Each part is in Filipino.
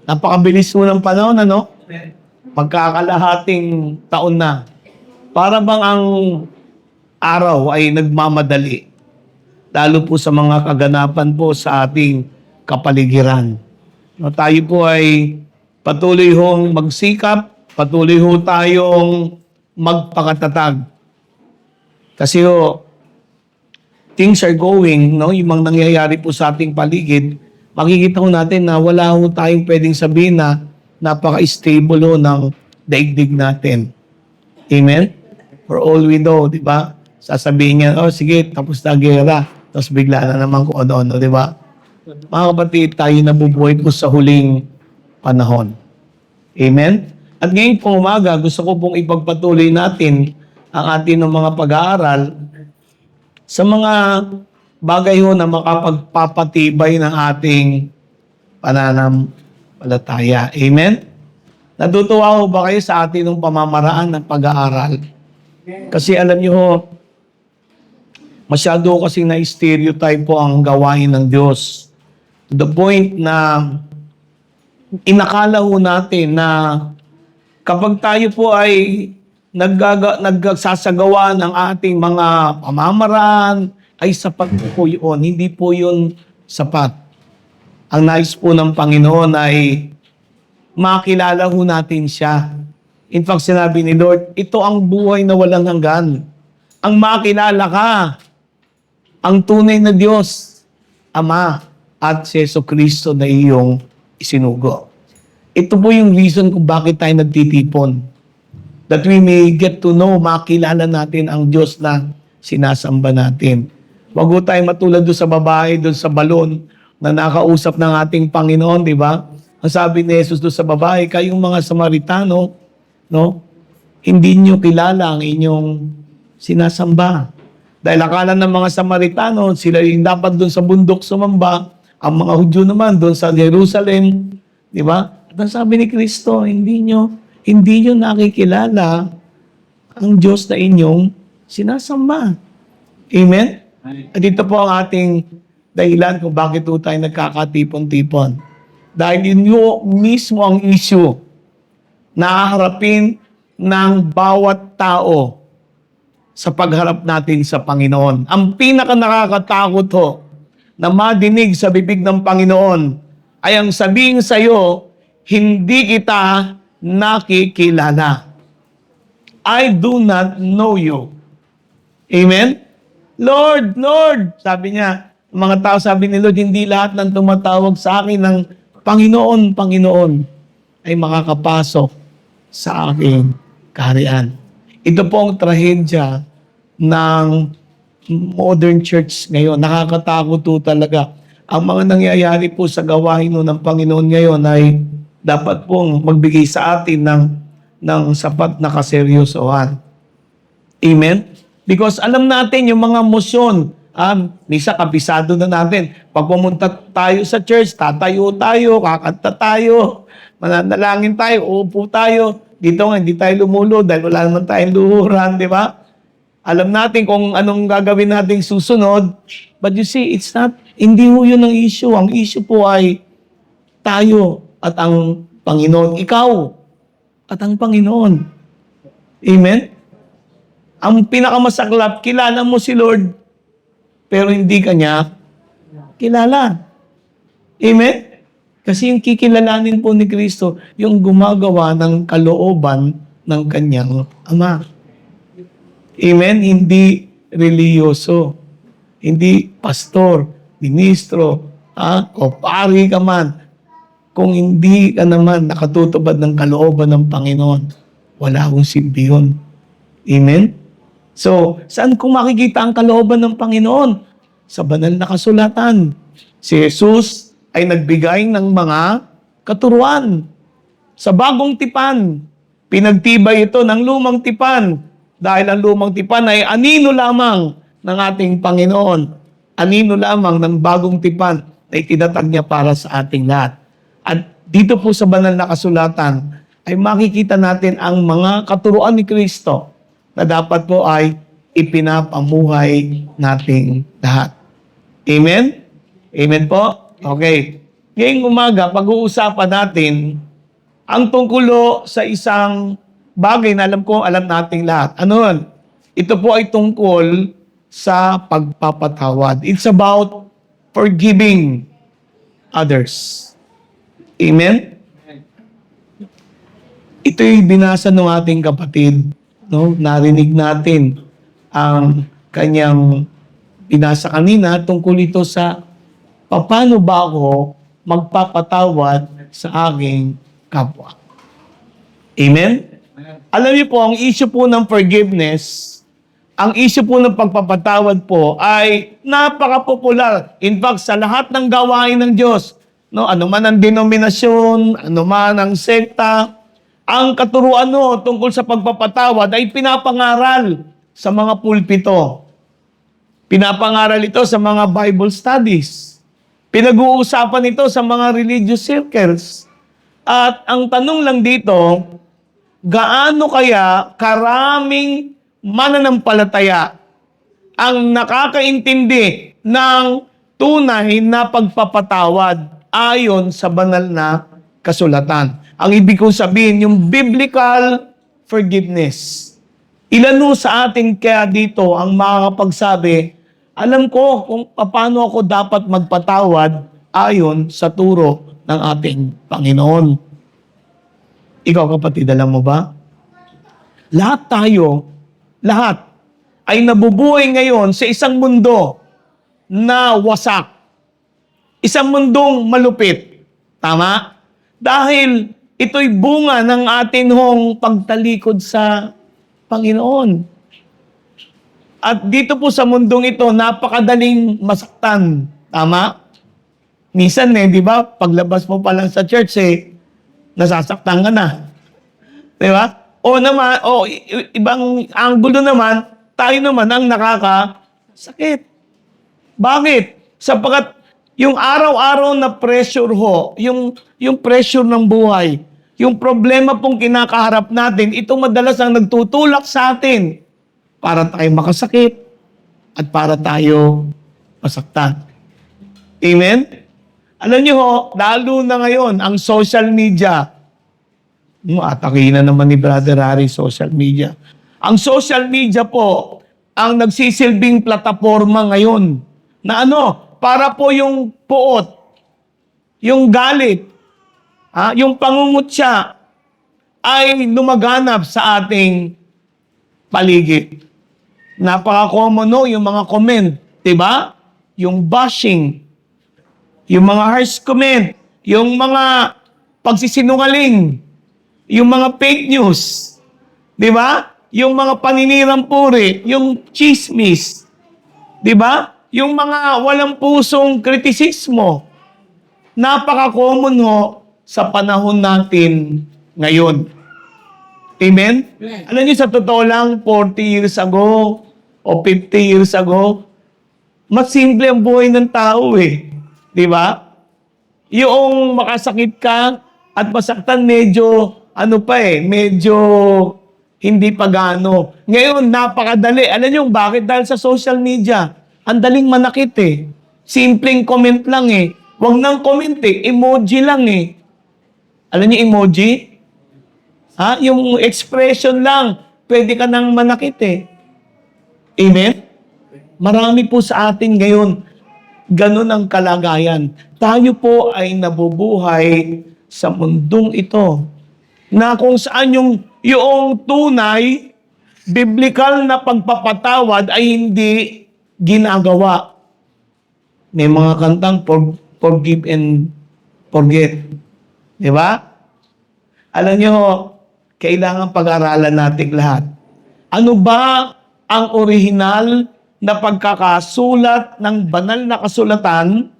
Napakabilis mo ng panahon, ano? Magkakalahating taon na. Para bang ang araw ay nagmamadali. Lalo po sa mga kaganapan po sa ating kapaligiran. No, tayo po ay patuloy hong magsikap, patuloy ho tayong magpakatatag. Kasi ho, things are going, no? Yung mga nangyayari po sa ating paligid, makikita ho natin na wala ho tayong pwedeng sabihin na napaka-stable ho ng daigdig natin. Amen? For all we know, di ba? Sasabihin niya, oh sige, tapos na gera. Tapos bigla na naman kung ano-ano, di ba? Mga kapatid, tayo nabubuhay po sa huling panahon. Amen? At ngayon pong umaga, gusto ko pong ipagpatuloy natin ang ating mga pag-aaral sa mga bagay ho na makapagpapatibay ng ating pananampalataya. Amen? Natutuwa ho ba kayo sa ating pamamaraan ng pag-aaral? Kasi alam niyo ho, masyado kasing na-stereotype po ang gawain ng Diyos. To the point na inakala ho natin na kapag tayo po ay nagsasagawa ng ating mga pamamaraan, ay sapat po yun. Hindi po yun sapat. Ang nais po ng Panginoon ay makilala ho natin siya. In fact, sinabi ni Lord, ito ang buhay na walang hanggan. Ang makilala ka, ang tunay na Diyos, Ama, at si Jesucristo na iyong isinugo. Ito po yung reason kung bakit tayo nagtitipon. That we may get to know, makilala natin ang Diyos na sinasamba natin. Wag ho tayo matulad doon sa babae, doon sa balon, na nakausap ng ating Panginoon, di ba? Ang sabi ni Jesus doon sa babae, kayong mga Samaritano, no? Hindi nyo kilala ang inyong sinasamba. Dahil akala ng mga Samaritano, sila yung dapat doon sa bundok sumamba, ang mga Hudyo naman doon sa Jerusalem, di ba? At ang sabi ni Kristo, hindi nyo nakikilala ang Diyos na inyong sinasamba. Amen? At ito po ang ating dahilan kung bakit po tayo nagkakatipon-tipon. Dahil yun mismo ang issue na haharapin ng bawat tao sa pagharap natin sa Panginoon. Ang pinaka nakakatakot ho na madinig sa bibig ng Panginoon ay ang sabihin sa iyo, hindi kita nakikilala. I do not know you. Amen? Lord, Lord, sabi niya, mga tao sabi ni Lord, hindi lahat ng tumatawag sa akin ng Panginoon, Panginoon ay makakapasok sa aking kaharian. Ito po ang trahedya ng modern church ngayon. Nakakatakot po talaga. Ang mga nangyayari po sa gawain ng Panginoon ngayon ay dapat pong magbigay sa atin ng sapat na kaseryosohan. Amen? Because alam natin yung mga motion, misa kabisado na natin. Pag pumunta tayo sa church, tatayo tayo, kakanta tayo, mananalangin tayo, uupo tayo. Dito nga, hindi tayo lumulo dahil wala naman tayong luhuran, di ba? Alam natin kung anong gagawin nating susunod. But you see, hindi ho yun ang issue. Ang issue po ay tayo at ang Panginoon. Ikaw at ang Panginoon. Amen? Ang pinakamasaklap, kilala mo si Lord, pero hindi ka niya kilala. Amen? Kasi yung kikilalanin po ni Kristo, yung gumagawa ng kalooban ng kanyang Ama. Amen? Hindi reliyoso. Hindi pastor, ministro, o pari ka man. Kung hindi ka naman nakatutubad ng kalooban ng Panginoon, wala akong silbi yun. Amen? So, saan kung makikita ang kalooban ng Panginoon? Sa banal na kasulatan. Si Jesus ay nagbigay ng mga katuruan. Sa bagong tipan, pinagtibay ito ng lumang tipan. Dahil ang lumang tipan ay anino lamang ng ating Panginoon. Anino lamang ng bagong tipan na itinatag niya para sa ating lahat. At dito po sa banal na kasulatan ay makikita natin ang mga katuruan ni Kristo na dapat po ay ipinapamuhay nating lahat. Amen? Amen po? Okay. ngayong umaga, pag-uusapan natin ang tungkulo sa isang bagay na alam nating lahat. Ano yun? Ito po ay tungkol sa pagpapatawad. It's about forgiving others. Amen? Ito'y binasa ng ating kapatid. No? Narinig natin ang kanyang binasa kanina tungkol ito sa paano ba ako magpapatawad sa aking kapwa. Amen? Alam niyo po, ang issue po ng forgiveness, ang issue po ng pagpapatawad po ay napaka-popular. In fact, sa lahat ng gawain ng Diyos, no, ano man ang denominasyon, ano man ang sekta, ang katuruan tungkol sa pagpapatawad ay pinapangaral sa mga pulpito. Pinapangaral ito sa mga Bible studies. Pinag-uusapan ito sa mga religious circles. At ang tanong lang dito, gaano kaya karaming mananampalataya ang nakakaintindi ng tunay na pagpapatawad ayon sa banal na kasulatan? Ang ibig kong sabihin, yung biblical forgiveness. Ilan sa atin kaya dito ang makakapagsabi, alam ko kung paano ako dapat magpatawad ayon sa turo ng ating Panginoon. Ikaw kapatid, alam mo ba? Lahat tayo, lahat, ay nabubuhay ngayon sa isang mundo na wasak. Isang mundong malupit. Tama? Dahil ito'y bunga ng atin hong pagtalikod sa Panginoon. At dito po sa mundong ito, napakadaling masaktan. Tama? Minsan di ba, paglabas mo pa lang sa church, nasasaktan ka na. Di ba? Ibang anggulo naman, tayo naman ang nakakasakit. Bakit? Sapagkat yung araw-araw na pressure yung pressure ng buhay, yung problema pong kinakaharap natin, ito madalas ang nagtutulak sa atin para tayo makasakit at para tayo masaktan. Amen? Alam niyo lalo na ngayon, ang social media, atakin na naman ni Brother Harry, social media. Ang social media po, ang nagsisilbing plataforma ngayon, na para po yung puot, yung galit, yung pangungutya, ay lumaganap sa ating paligid. Napaka-common yung mga comment, diba? Yung bashing, yung mga harsh comment, yung mga pagsisinungaling, yung mga fake news, di ba? Yung mga paninirang puri, yung chismis, di ba? Yung mga walang pusong kritisismo. Napaka-common sa panahon natin ngayon. Amen? Alam niyo, sa totoo lang, 40 years ago o 50 years ago, mas simple ang buhay ng tao Di ba? Yung makasakit ka at masaktan medyo, medyo hindi pa gaano. Ngayon, napakadali. Alam niyo bakit? Dahil sa social media, ang daling manakit Simpleng comment lang Huwag nang comment emoji lang Alam niyo emoji? Yung expression lang, pwede ka nang manakit Amen? Marami po sa atin ngayon, ganun ang kalagayan. Tayo po ay nabubuhay sa mundong ito na kung saan yung tunay, biblical na pagpapatawad ay hindi ginagawa. May mga kantang forgive and forget. Di ba? Alam niyo, kailangan pag-aralan natin lahat. Ano ba ang orihinal na pagkakasulat ng banal na kasulatan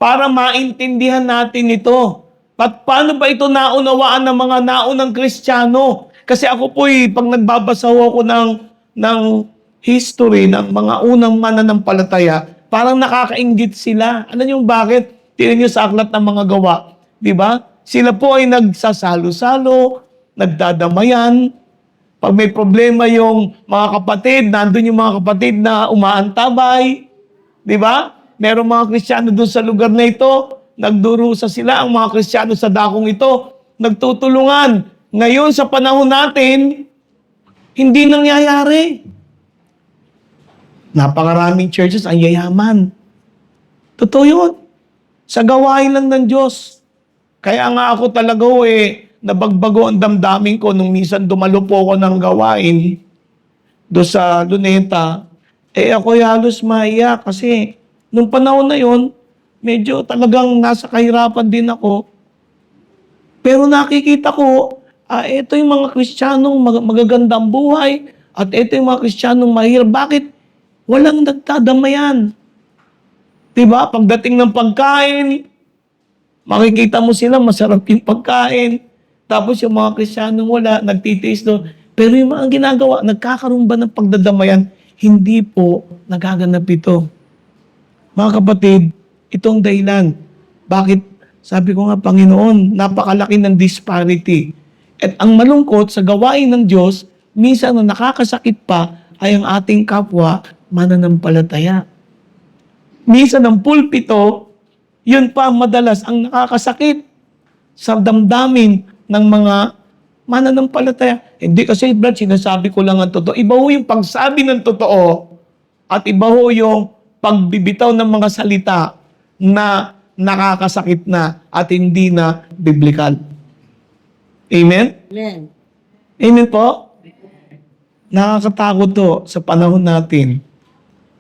para maintindihan natin ito? At paano ba ito naunawaan ng mga naunang Kristiyano? Kasi ako pag nagbabasa ako ng history ng mga unang mananampalataya, parang nakakainggit sila. Alam niyo bakit? Tingnan niyo sa aklat ng mga gawa. Di ba? Sila po ay nagsasalo-salo, nagdadamayan. Pag may problema yung mga kapatid, nandun yung mga kapatid na umaantabay. Di ba? Merong mga Kristiyano doon sa lugar na ito nagdurusa sila, ang mga Kristiyano sa dakong ito, nagtutulungan. Ngayon, sa panahon natin, hindi nangyayari. Napakaraming churches ang yayaman. Totoo yun. Sa gawain lang ng Diyos. Kaya nga ako talaga nabagbago ang damdamin ko nung minsan dumalo po ako ng gawain do sa Luneta. Ako halos maiyak kasi nung panahon na yon, medyo talagang nasa kahirapan din ako. Pero nakikita ko, ito yung mga Kristiyanong magagandang buhay at ito yung mga Kristiyanong mahirap. Bakit? Walang nagtadamayan. Diba? Pagdating ng pagkain, makikita mo sila, masarap yung pagkain. Tapos yung mga Kristiyanong wala, nagtitiis doon. Pero yung mga ginagawa, nagkakaroon ba ng pagdadamayan? Hindi po nagaganap ito. Mga kapatid, itong dahilan. Bakit? Sabi ko nga, Panginoon, napakalaki ng disparity. At ang malungkot sa gawain ng Diyos, minsan na nakakasakit pa ay ang ating kapwa mananampalataya. Minsan ang pulpito, yun pa madalas ang nakakasakit sa damdamin ng mga mananampalataya. Hindi kasi, Brad, sinasabi ko lang ang totoo. Iba ho yung pagsabi ng totoo at iba ho yung pagbibitaw ng mga salita na nakakasakit na at hindi na biblical. Amen? Amen. Amen po? Nakakatakot to sa panahon natin.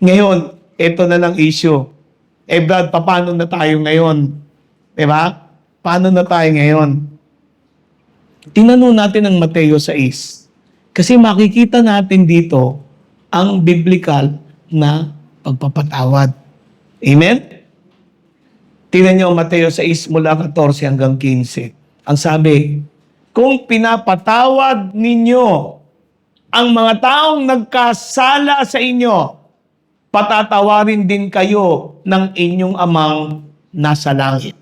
Ngayon, ito na lang issue. Brad, paano na tayo ngayon? Diba? Paano na tayo ngayon? Tinanong natin ang Mateo 6. Kasi makikita natin dito ang biblical na pagpapatawad. Amen? Tingnan niyo ang Mateo 6 mula 14 hanggang 15. Ang sabi, kung pinapatawad ninyo ang mga taong nagkasala sa inyo, patatawarin din kayo ng inyong amang nasa langit.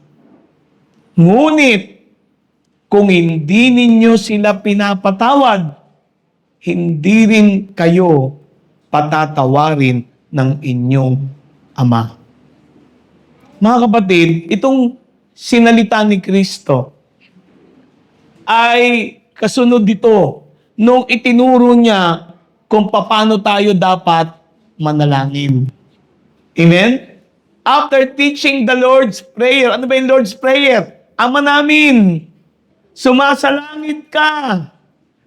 Ngunit, kung hindi ninyo sila pinapatawad, hindi rin kayo patatawarin ng inyong Ama. Mga kapatid, itong sinalita ni Kristo ay kasunod dito nung itinuro niya kung paano tayo dapat manalangin. Amen? After teaching the Lord's Prayer, ano ba yung Lord's Prayer? Ama namin, sumasalangit ka.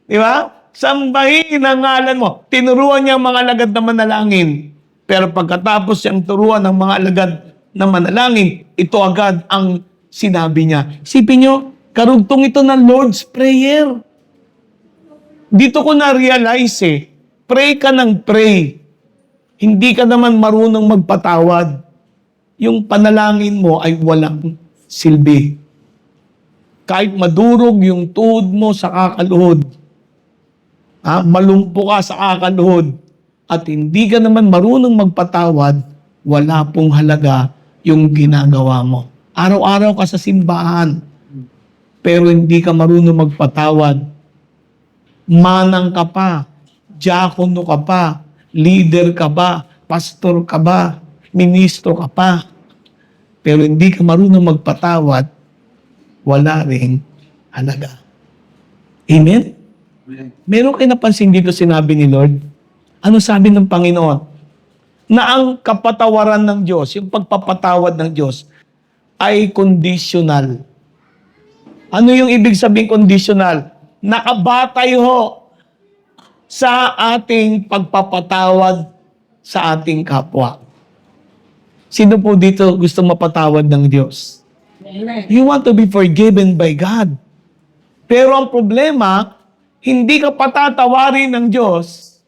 Di ba? Sambahin ang ngalan mo. Tinuruan niya ang mga alagad na manalangin. Pero pagkatapos siyang turuan ng mga alagad na manalangin, ito agad ang sinabi niya. Isipin niyo, karugtong ito ng Lord's Prayer. Dito ko na-realize pray ka ng pray. Hindi ka naman marunong magpatawad. Yung panalangin mo ay walang silbi. Kahit madurog yung tuhod mo sa kakaluhod, malumpo ka sa kakaluhod, at hindi ka naman marunong magpatawad, wala pong halaga yung ginagawa mo. Araw-araw ka sa simbahan, pero hindi ka marunong magpatawad. Manang ka pa, diakono ka pa, leader ka ba, pastor ka ba, ministro ka pa, pero hindi ka marunong magpatawad, wala ring halaga. Amen? Meron kayo napansin dito sinabi ni Lord? Ano sabi ng Panginoon? Na ang kapatawaran ng Diyos, yung pagpapatawad ng Diyos, ay conditional. Ano yung ibig sabihin conditional? Nakabatay ho sa ating pagpapatawad sa ating kapwa. Sino po dito gusto mapatawad ng Diyos? Amen. You want to be forgiven by God. Pero ang problema, hindi ka patatawarin ng Diyos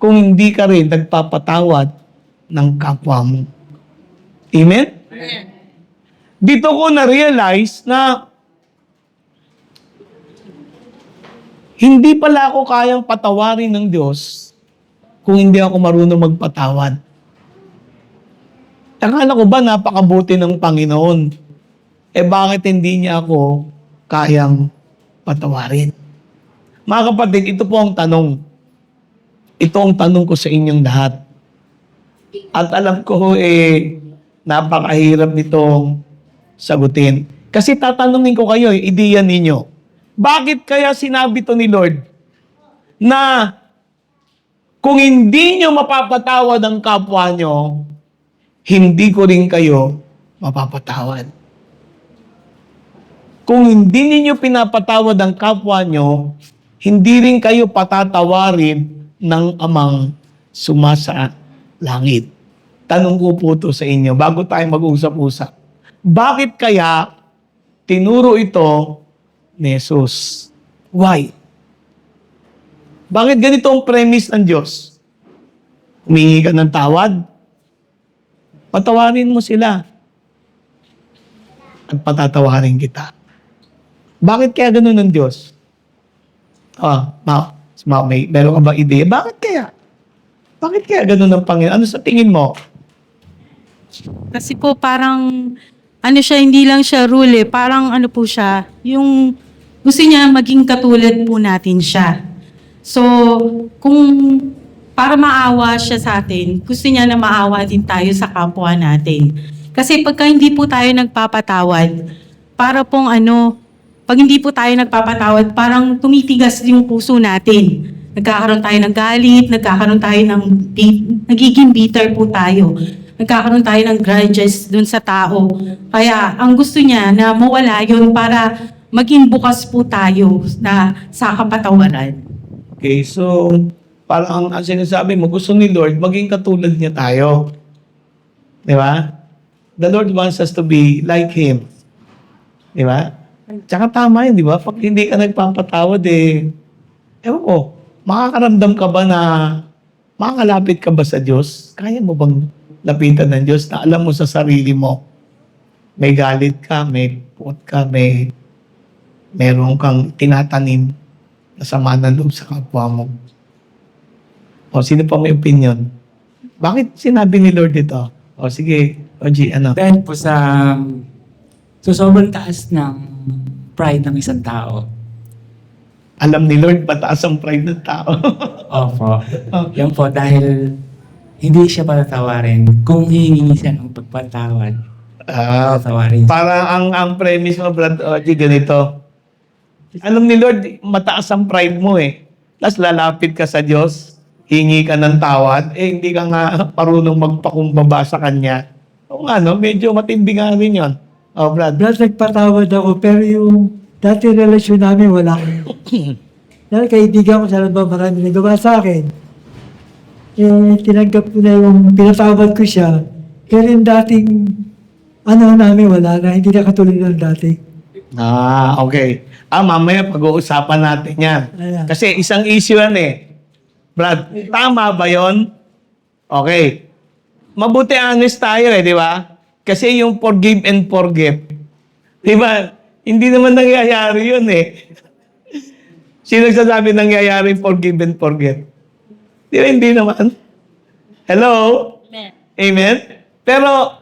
kung hindi ka rin nagpapatawad ng kapwa mo. Amen? Amen. Dito ko na-realize na hindi pala ako kayang patawarin ng Diyos kung hindi ako marunong magpatawad. Akala ko ba napakabuti ng Panginoon? Bakit hindi niya ako kayang patawarin? Mga kapatid, ito po ang tanong. Ito ang tanong ko sa inyong lahat. At alam ko, napakahirap nitong sagutin. Kasi tatanungin ko kayo, ideya ninyo. Bakit kaya sinabi to ni Lord na kung hindi nyo mapapatawad ang kapwa nyo, hindi ko rin kayo mapapatawad. Kung hindi ninyo pinapatawad ang kapwa nyo, hindi rin kayo patatawarin ng amang sumasa langit. Tanong ko po ito sa inyo bago tayo mag-usap-usap. Bakit kaya tinuro ito ni Jesus? Why? Bakit ganito ang premise ng Diyos? Humingi ka ng tawad? Patawarin mo sila. At patatawarin kita. Bakit kaya ganun ng Diyos? Meron ka ba ideya? Bakit kaya? Bakit kaya ganun ng Panginoon? Ano sa tingin mo? Kasi po parang, ano siya, hindi lang siya rule eh. Parang ano po siya, yung gusto niya maging katulad po natin siya. So, kung para maawa siya sa atin, gusto niya na maawa din tayo sa kapwa natin. Kasi pagka hindi po tayo nagpapatawad, para pong pag hindi po tayo nagpapatawad, parang tumitigas yung puso natin. Nagkakaroon tayo ng galit, nagkakaroon tayo nagiging bitter po tayo. Nagkakaroon tayo ng grudges dun sa tao. Kaya ang gusto niya na mawala yun para maging bukas po tayo sa kapatawaran. Okay, so parang ang sinasabi mo, gusto ni Lord, maging katulad niya tayo. Di ba? The Lord wants us to be like Him. Di ba? Tsaka tama yun, di ba? Pag hindi ka nagpapatawad, ewan ko, makakaramdam ka ba na, makakalapit ka ba sa Diyos? Kaya mo bang lapitan ng Diyos na alam mo sa sarili mo, may galit ka, may puot ka, meron kang tinatanim na sama ng loob sa kapwa mo. O, sino pa may opinion? Bakit sinabi ni Lord ito? O, sige, OG, ano? Dahil po sa sobrang taas ng pride ng isang tao. Alam ni Lord, pataas ang pride ng tao. Opo. Yan po, dahil hindi siya patatawarin. Kung hihingi siya ng pagpatawad, patatawarin siya. Parang ang premise mo, Brad OG, ganito. Alam ni Lord, mataas ang pride mo Tapos lalapit ka sa Diyos, hingi ka ng tawad, hindi ka nga parunong magpakumbaba sa Kanya. O medyo matindi nga rin yun. Oh, Brad. Brad, nagpatawad ako, pero yung dati relasyon namin wala. Dahil kaibigan ko sa ba marami nagawa sa akin. Tinanggap ko na yung pinatawad ko siya. Pero yung dating namin wala na, hindi na katulad ng dati. Okay. Mamaya pag-uusapan natin yan. Ayan. Kasi isang issue yan Brad, tama ba yon? Okay. Mabuti honest tayo di ba? Kasi yung forgive and forget, di ba? Hindi naman nangyayari yun Sino nagsasabi nangyayari forgive and forget? Di ba hindi naman? Hello? Amen. Amen? Pero,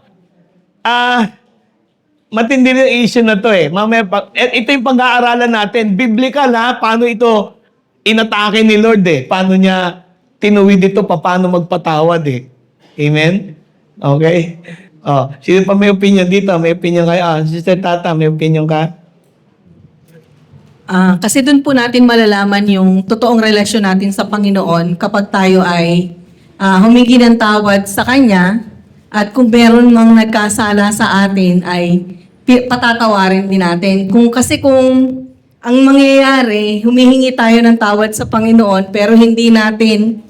matindi rin yung issue na to Mamaya, ito yung pag-aaralan natin. Biblical paano ito inatake ni Lord Paano niya tinuwid ito, paano magpatawad Amen? Okay? Sino pa may opinion dito? May opinion kayo? Sister Tata, may opinion ka? Kasi doon po natin malalaman yung totoong relasyon natin sa Panginoon kapag tayo ay humingi ng tawad sa Kanya at kung meron mang nagkasala sa atin ay patatawarin din natin. Kung ang mangyayari, humihingi tayo ng tawad sa Panginoon pero hindi natin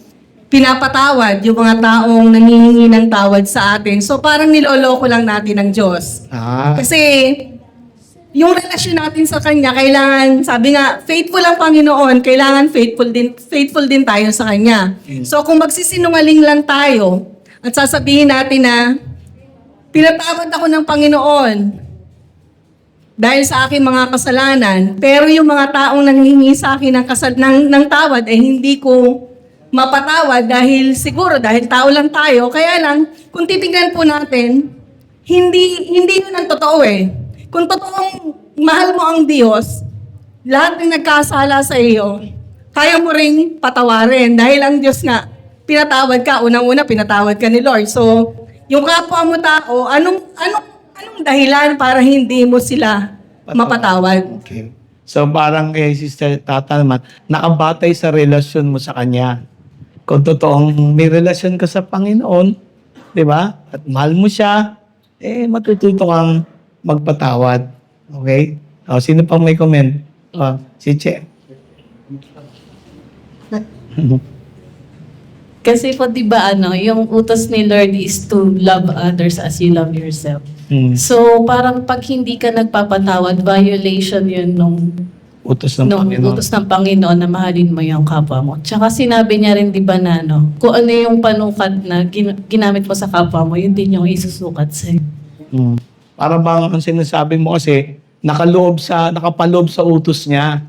pinapatawad yung mga taong nangihingi ng tawad sa atin. So parang niloloko lang natin ng Diyos. Kasi yung relasyon natin sa Kanya, kailangan, sabi nga, faithful ang Panginoon, kailangan faithful din tayo sa Kanya. So kung magsisinungaling lang tayo at sasabihin natin na, pinatawad ako ng Panginoon dahil sa aking mga kasalanan, pero yung mga taong nanghihingi sa akin ng tawad ay hindi ko mapatawad dahil tao lang tayo. Kaya lang, kung titignan po natin, hindi yun ang totoo Kung totoong mahal mo ang Diyos, lahat ng nagkasala sa iyo, kaya mo ring patawarin. Dahil ang Diyos nga, pinatawad ka. Unang-una, pinatawad ka ni Lord. So, yung kapwa mo tao, anong Anong dahilan para hindi mo sila mapatawad? Okay. So parang kay Sister Tata naman, nakabatay sa relasyon mo sa Kanya. Kung totoong may relasyon ka sa Panginoon, di ba? At mahal mo siya, matututo kang magpatawad. Okay? O, sino pang may comment? O, si Che. Kasi po 'di ba yung utos ni Lord is to love others as you love yourself. Hmm. So parang pag hindi ka nagpapatawad, violation 'yun nung Utos ng nung Panginoon. utos ng Panginoon na mahalin mo yung kapwa mo. Tsaka sinabi niya rin 'di ba na kung ano yung panukat na ginamit mo sa kapwa mo, yun din yung isusukat sa Hmm. Para bang ang sinasabi mo kasi nakapaloob sa utos niya.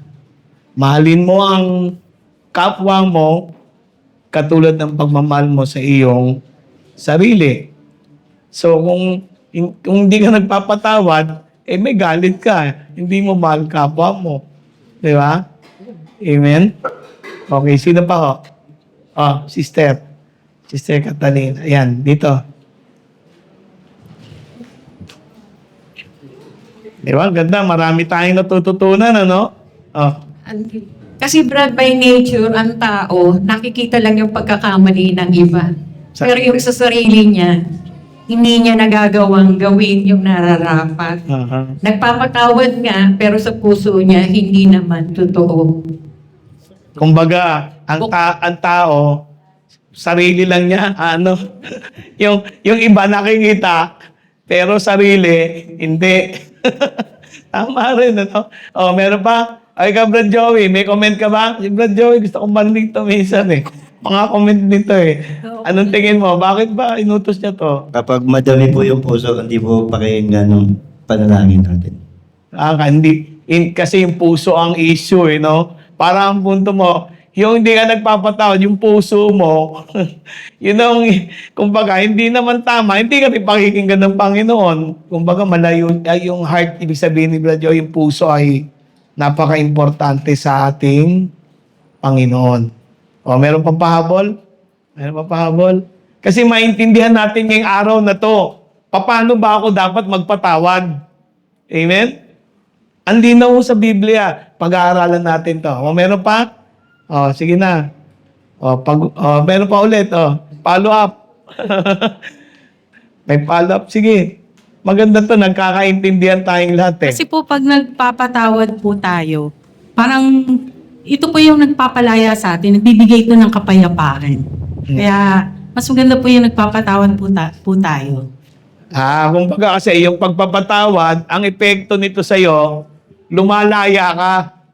Mahalin mo ang kapwa mo katulad ng pagmamahal mo sa iyong sarili. So kung hindi ka nagpapatawad, may galit ka. Hindi mo mahal kapwa mo. Di ba? Amen? Okay, sino pa ho? Sister. Sister Catalina. Ayan, dito. Di ba? Ganda. Marami tayong natututunan, ano? Kasi Brad, by nature, ang tao, nakikita lang yung pagkakamali ng iba. Pero yung sa sarili niya, hindi niya nagagawang gawin yung nararapat. Nagpapatawad nga, pero sa puso niya, hindi naman totoo. Kumbaga, ang tao, sarili lang niya, yung iba nakikita, pero sarili, hindi. Tama rin, ano? Meron pa? Ay ka, Brad Joey, may comment ka ba? Si Brad Joey, gusto kong marinig to minsan Mga comment nito Anong tingin mo? Bakit ba inutos niya to? Kapag madami po yung puso, hindi po pakinggan ng panalangin natin. Kasi yung puso ang issue, no? Para ang punto mo, yung hindi ka nagpapatawad, yung puso mo, yun ang, kumbaga, hindi naman tama, hindi ka rin pakikinggan ng Panginoon. Kumbaga, malayo, yung heart, ibig sabihin ni Brad Joey, yung puso ay napaka-importante sa ating Panginoon. Meron pang pahabol? Meron pang pahabol? Kasi maintindihan natin ngayong araw na to. Paano ba ako dapat magpatawad? Amen? Andi na sa Biblia. Pag-aaralan natin to. Meron pa? Sige na. Meron pa ulit. Follow up. May follow up. Sige. Maganda to, nagkakaintindihan tayong lahat Kasi po pag nagpapatawad po tayo, parang ito po yung nagpapalaya sa atin, nagbibigay ito ng kapayapaan. Kaya mas maganda po yung nagpapatawad po tayo. Kumbaga kasi yung pagpapatawad, ang epekto nito sa'yo, lumalaya ka.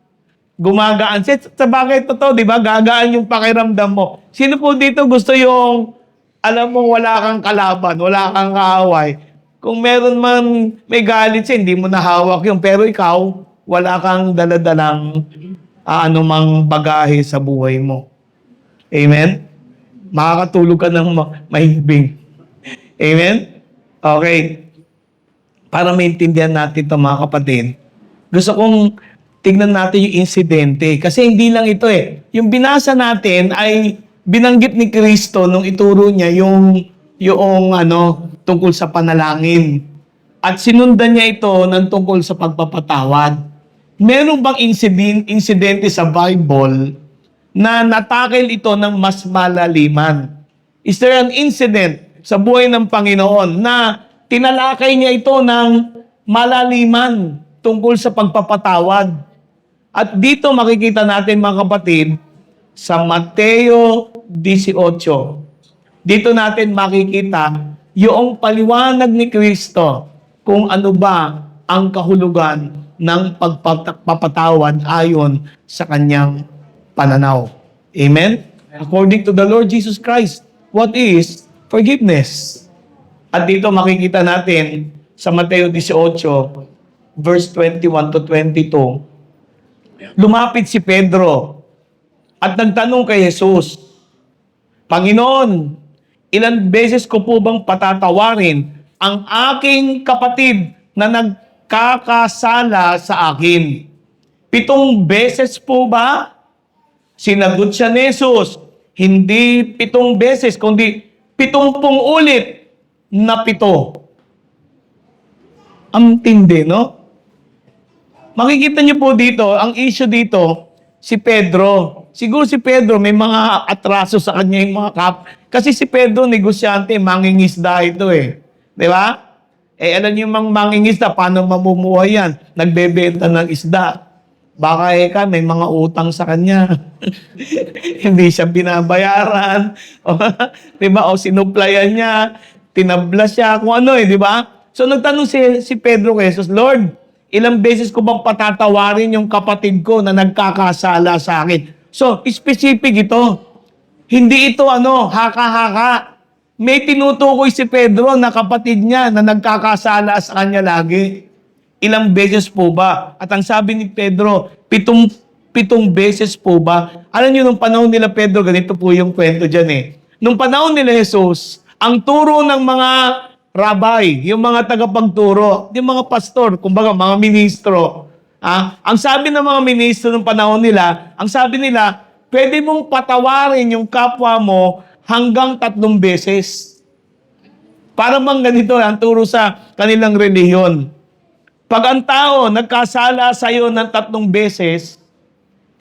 Gumagaan. Sa bagay totoo, di ba? Gagaan yung pakiramdam mo. Sino po dito gusto yung, alam mo, wala kang kalaban, wala kang kaaway. Kung meron man may galit siya, hindi mo nahawak yun. Pero ikaw, wala kang daladalang anumang bagahe sa buhay mo. Amen? Makakatulog ka ng mahimbing. Amen? Okay. Para maintindihan natin ito mga kapatid, gusto kong tignan natin yung insidente. Kasi hindi lang ito Yung binasa natin ay binanggit ni Kristo nung ituro niya yung tungkol sa panalangin. At sinundan niya ito ng tungkol sa pagpapatawad. Meron bang insidente sa Bible na natakil ito ng mas malaliman? Is there an incident sa buhay ng Panginoon na tinalakay niya ito ng malaliman tungkol sa pagpapatawad? At dito makikita natin mga kapatid sa Mateo 18. Dito natin makikita yung paliwanag ni Kristo kung ano ba ang kahulugan ng pagpapatawad ayon sa kanyang pananaw. Amen? According to the Lord Jesus Christ, what is forgiveness? At dito makikita natin sa Mateo 18, verse 21 to 22, lumapit si Pedro at nagtanong kay Jesus, Panginoon, ilan beses ko po bang patatawarin ang aking kapatid na nagkakasala sa akin? 7 beses po ba? Sinagot siya ni Jesus, hindi 7 beses, kundi 70 ulit na 7. Ang tindi, no? Makikita niyo po dito, ang issue dito, si Pedro. Siguro si Pedro, may mga atraso sa kanya yung mga Kasi si Pedro, negosyante, mangingisda ito eh. Di ba? Alam niyo yung mga mangingisda, paano mamumuhay yan? Nagbebenta ng isda. Baka may mga utang sa kanya. Hindi siya binabayaran. Di ba? O sinuplayan niya, tinabla siya, kung ano di ba? So nagtanong si Pedro kay Jesus, Lord, ilang beses ko bang patatawarin yung kapatid ko na nagkakasala sa akin? So, specific ito. Hindi ito haka-haka. May tinutukoy si Pedro na kapatid niya na nagkakasala sa kanya lagi. Ilang beses po ba? At ang sabi ni Pedro, pitong beses po ba? Alam niyo, nung panahon nila Pedro, ganito po yung kwento dyan eh. Nung panahon nila Jesus, ang turo ng mga rabbi, yung mga tagapagturo, yung mga pastor, kumbaga mga ministro, ang sabi ng mga ministro ng panahon nila, ang sabi nila, pwede mong patawarin yung kapwa mo hanggang 3 beses. Para bang ganito ang turo sa kanilang relihiyon. Pag ang tao nagkasala sa iyo ng 3 beses,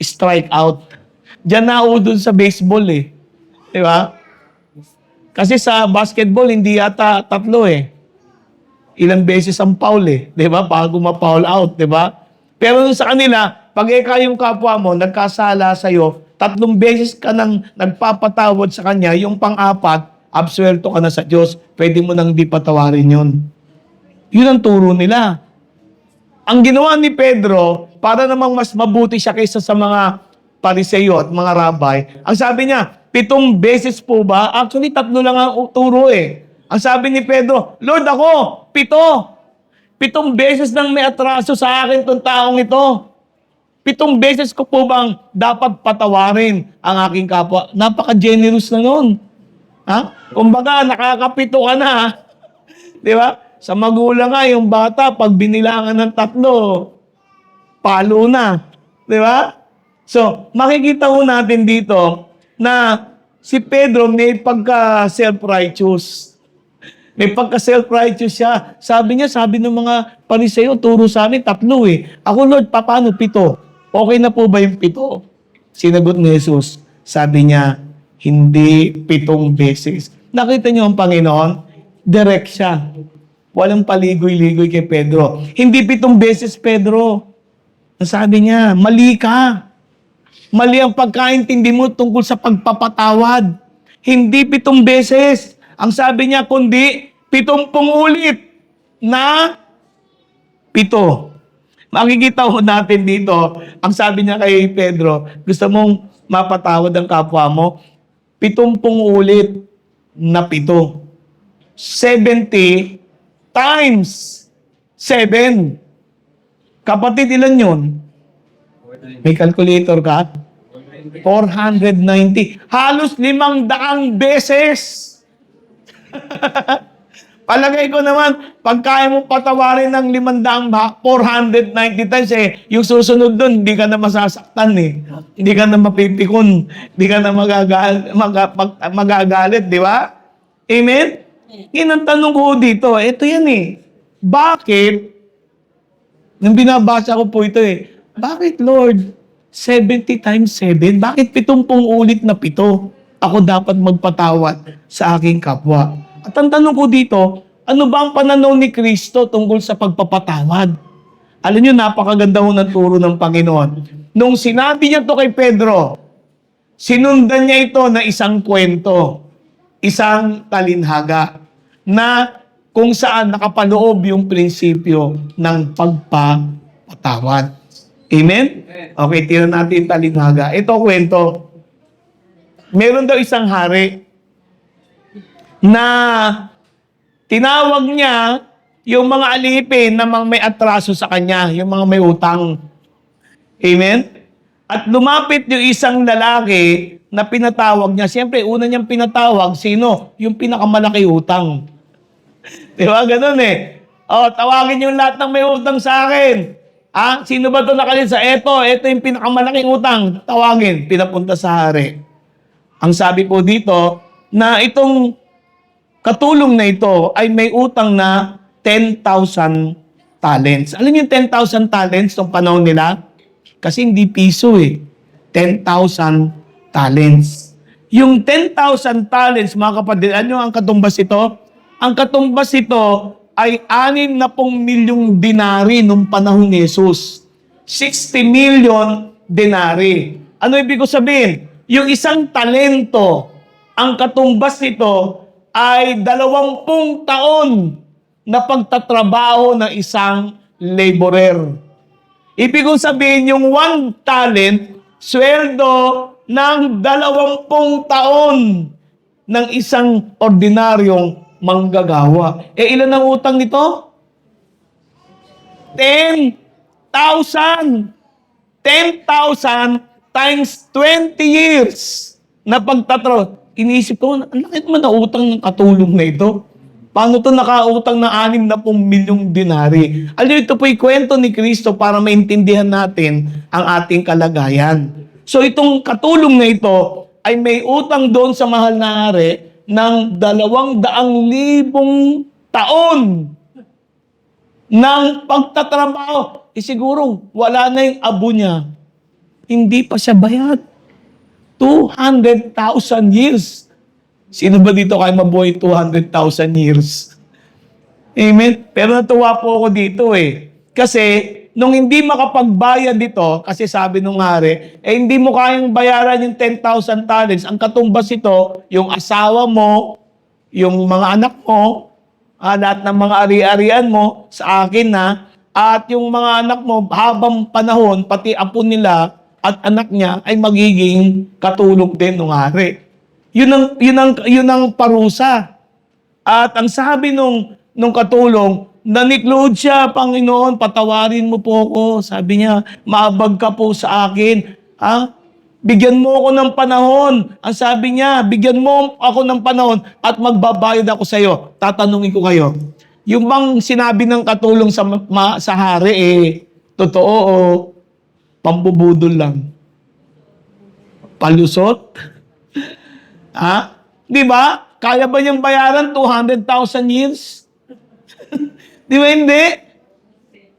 strike out. Diyan na dun sa baseball eh. Di ba? Kasi sa basketball, hindi yata 3 eh. Ilang beses ang foul eh. Di ba? Bago ma-foul out, di ba? Pero sa kanila, pag yung kapwa mo, nagkasala sa iyo, 3 beses ka nang nagpapatawad sa kanya, yung pang-4, absuelto ka na sa Diyos. Pwede mo nang di patawarin yun. Yun ang turo nila. Ang ginawa ni Pedro, para namang mas mabuti siya kaysa sa mga Pariseo at mga rabbi, ang sabi niya, 7 beses po ba? Actually, 3 lang ang turo eh. Ang sabi ni Pedro, Lord, ako, 7. 7 beses nang may atraso sa akin itong taong ito. 7 beses ko po bang dapat patawarin ang aking kapwa? Napaka-generous na nun. Kumbaga, nakakapito ka na. Di ba? Sa magulang nga, yung bata, pag binilangan ng 3, palo na. Di ba? So, makikita ho natin dito na si Pedro may pagka-self-righteous. May pagka-self-righteous siya. Sabi ng mga Pariseo, turo sa amin 3 eh. Ako, Lord, paano 7? Okay na po ba yung 7? Sinagot ni Jesus. Sabi niya, hindi 7 beses. Nakita niyo ang Panginoon? Direct siya. Walang paligoy-ligoy kay Pedro. Hindi 7 beses, Pedro. Sabi niya, mali ka. Mali ang pagkaintindi mo tungkol sa pagpapatawad. Hindi 7 beses. Ang sabi niya, kundi 70 ulit na 7. Makikita ho natin dito, ang sabi niya kay Pedro, gusto mong mapatawad ang kapwa mo? 70 ulit na 7. 70 times 7. Kapatid, ilan yun? May calculator ka? 490. Halos 500 beses. Palagay ko naman, pag kaya mo patawarin ng 490 times, yung susunod dun, hindi ka na masasaktan eh. Hindi ka na mapipikon. Hindi ka na magagalit, di ba? Amen? Yan ang tanong ko dito. Ito yan eh. Bakit? Nung binabasa ko po ito eh. Bakit, Lord? 70 times 7? Bakit 70 ulit na 7? Ako dapat magpatawad sa aking kapwa. At ang tanong ko dito, ano ba ang pananaw ni Kristo tungkol sa pagpapatawad? Alam niyo, napakaganda ho ng turo ng Panginoon. Nung sinabi niya to kay Pedro, sinundan niya ito na isang kwento, isang talinhaga, na kung saan nakapaloob yung prinsipyo ng pagpapatawad. Amen? Okay, tira natin yung talinhaga. Ito kwento. Meron daw isang hari na tinawag niya yung mga alipin na may atraso sa kanya, yung mga may utang. Amen? At lumapit yung isang lalaki na pinatawag niya. Siyempre, una niyang pinatawag, sino? Yung pinakamalaki utang. Di ba? Ganun eh. Tawagin yung lahat ng may utang sa akin. Sino ba ito nakalisa? Ito yung pinakamalaking utang. Tawagin, pinapunta sa hari. Ang sabi po dito, na itong katulong na ito ay may utang na 10,000 talents. Alam niyo yung 10,000 talents nung panahon nila? Kasi hindi piso eh. 10,000 talents. Yung 10,000 talents, mga kapatid, ano ang katumbas ito? Ang katumbas ito ay 60 milyong dinari nung panahon ni Jesus. 60 million dinari. Ano ibig ko sabihin? Yung isang talento, ang katumbas nito ay 20 taon na pagtatrabaho ng isang laborer. Ibig kong sabihin, yung 1 talent, sweldo ng 20 taon ng isang ordinaryong manggagawa. Ilan ang utang nito? 10,000. 10,000 times 20 years na pagtatrabaho. Inisip ko, ang laki naman na utang ng katulong na ito. Paano ito nakautang na 60 milyong dinari? Alam, ito po yung kwento ni Kristo para maintindihan natin ang ating kalagayan. So itong katulong na ito ay may utang doon sa mahal na hari ng 200,000 taon ng pagtatrabaho. Siguro wala na yung abo niya. Hindi pa siya bayad. 200,000 years. Sino ba dito kayo mabuhay 200,000 years? Amen? Pero natuwa po ako dito eh. Kasi, nung hindi makapagbayad dito, kasi sabi nung hari, hindi mo kayang bayaran yung 10,000 talents. Ang katumbas ito, yung asawa mo, yung mga anak mo, lahat ng mga ari-arian mo, sa akin na, at yung mga anak mo, habang panahon, pati apo nila, at anak niya ay magiging katulong din ng hari. Yun ang parusa. At ang sabi nung katulong, naniklood siya, Panginoon, patawarin mo po ako. Sabi niya, maabag ka po sa akin. Bigyan mo ako ng panahon. Ang sabi niya, bigyan mo ako ng panahon at magbabayad ako sa iyo. Tatanungin ko kayo, yung bang sinabi ng katulong sa hari, totoo o pambubudol lang? Palusot? Di ba? Kaya ba niyang bayaran 200,000 years? Di ba hindi?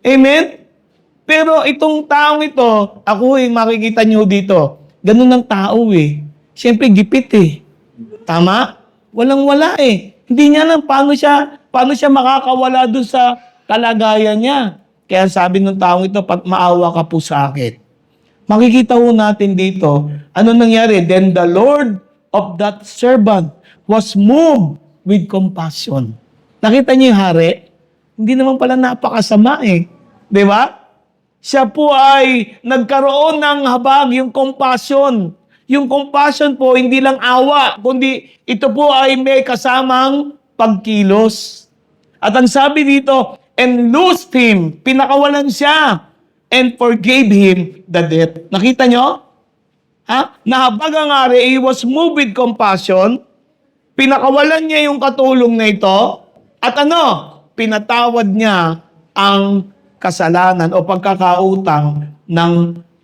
Amen? Pero itong taong ito, ako makikita niyo dito, ganun ang tao eh. Siyempre, gipit eh. Tama? Walang-wala eh. Hindi niya alam paano siya makakawala doon sa kalagayan niya. Kaya sabi ng taong ito, maawa ka po sa akin. Makikita ho natin dito, ano nangyari? Then the Lord of that servant was moved with compassion. Nakita niyo yung hari? Hindi naman pala napakasama eh. Di ba? Siya po ay nagkaroon ng habag, yung compassion. Yung compassion po, hindi lang awa, kundi ito po ay may kasamang pagkilos. At ang sabi dito, and loosed him, pinakawalan siya, and forgave him the debt. Nakita nyo? Nahabag ang hari, he was moved with compassion, pinakawalan niya yung katulong na ito, at pinatawad niya ang kasalanan o pagkakautang ng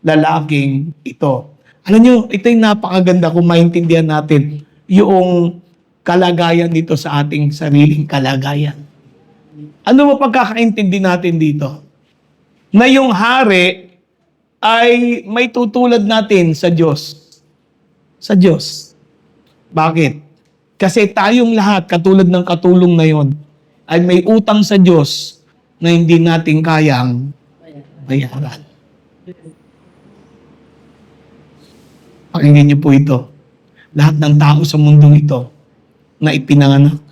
lalaking ito. Alam nyo, ito yung napakaganda kung maintindihan natin yung kalagayan dito sa ating sariling kalagayan. Ano ba pagkakaintindi natin dito? Na yung hari ay may tutulad natin sa Diyos. Sa Diyos. Bakit? Kasi tayong lahat, katulad ng katulong na yon, ay may utang sa Diyos na hindi natin kayang bayaran. Pakinggan niyo po ito. Lahat ng tao sa mundong ito na ipinanganak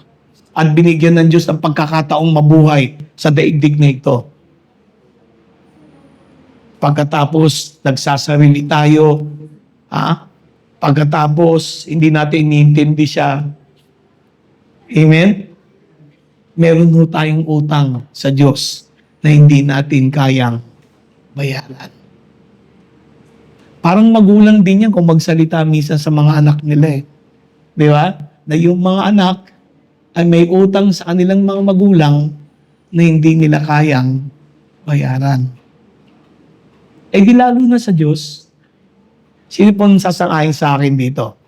at binigyan ng Diyos ng pagkakataong mabuhay sa daigdig na ito. Pagkatapos, nagsasarili tayo. Pagkatapos, hindi natin iniintindi siya. Amen? Meron ho tayong utang sa Diyos na hindi natin kayang bayaran. Parang magulang din yan kung magsalita minsan sa mga anak nila eh. Di ba? Na yung mga anak ay may utang sa kanilang mga magulang na hindi nila kayang bayaran. Di lalo na sa Diyos. Sino pong sasang-ayon sa akin dito?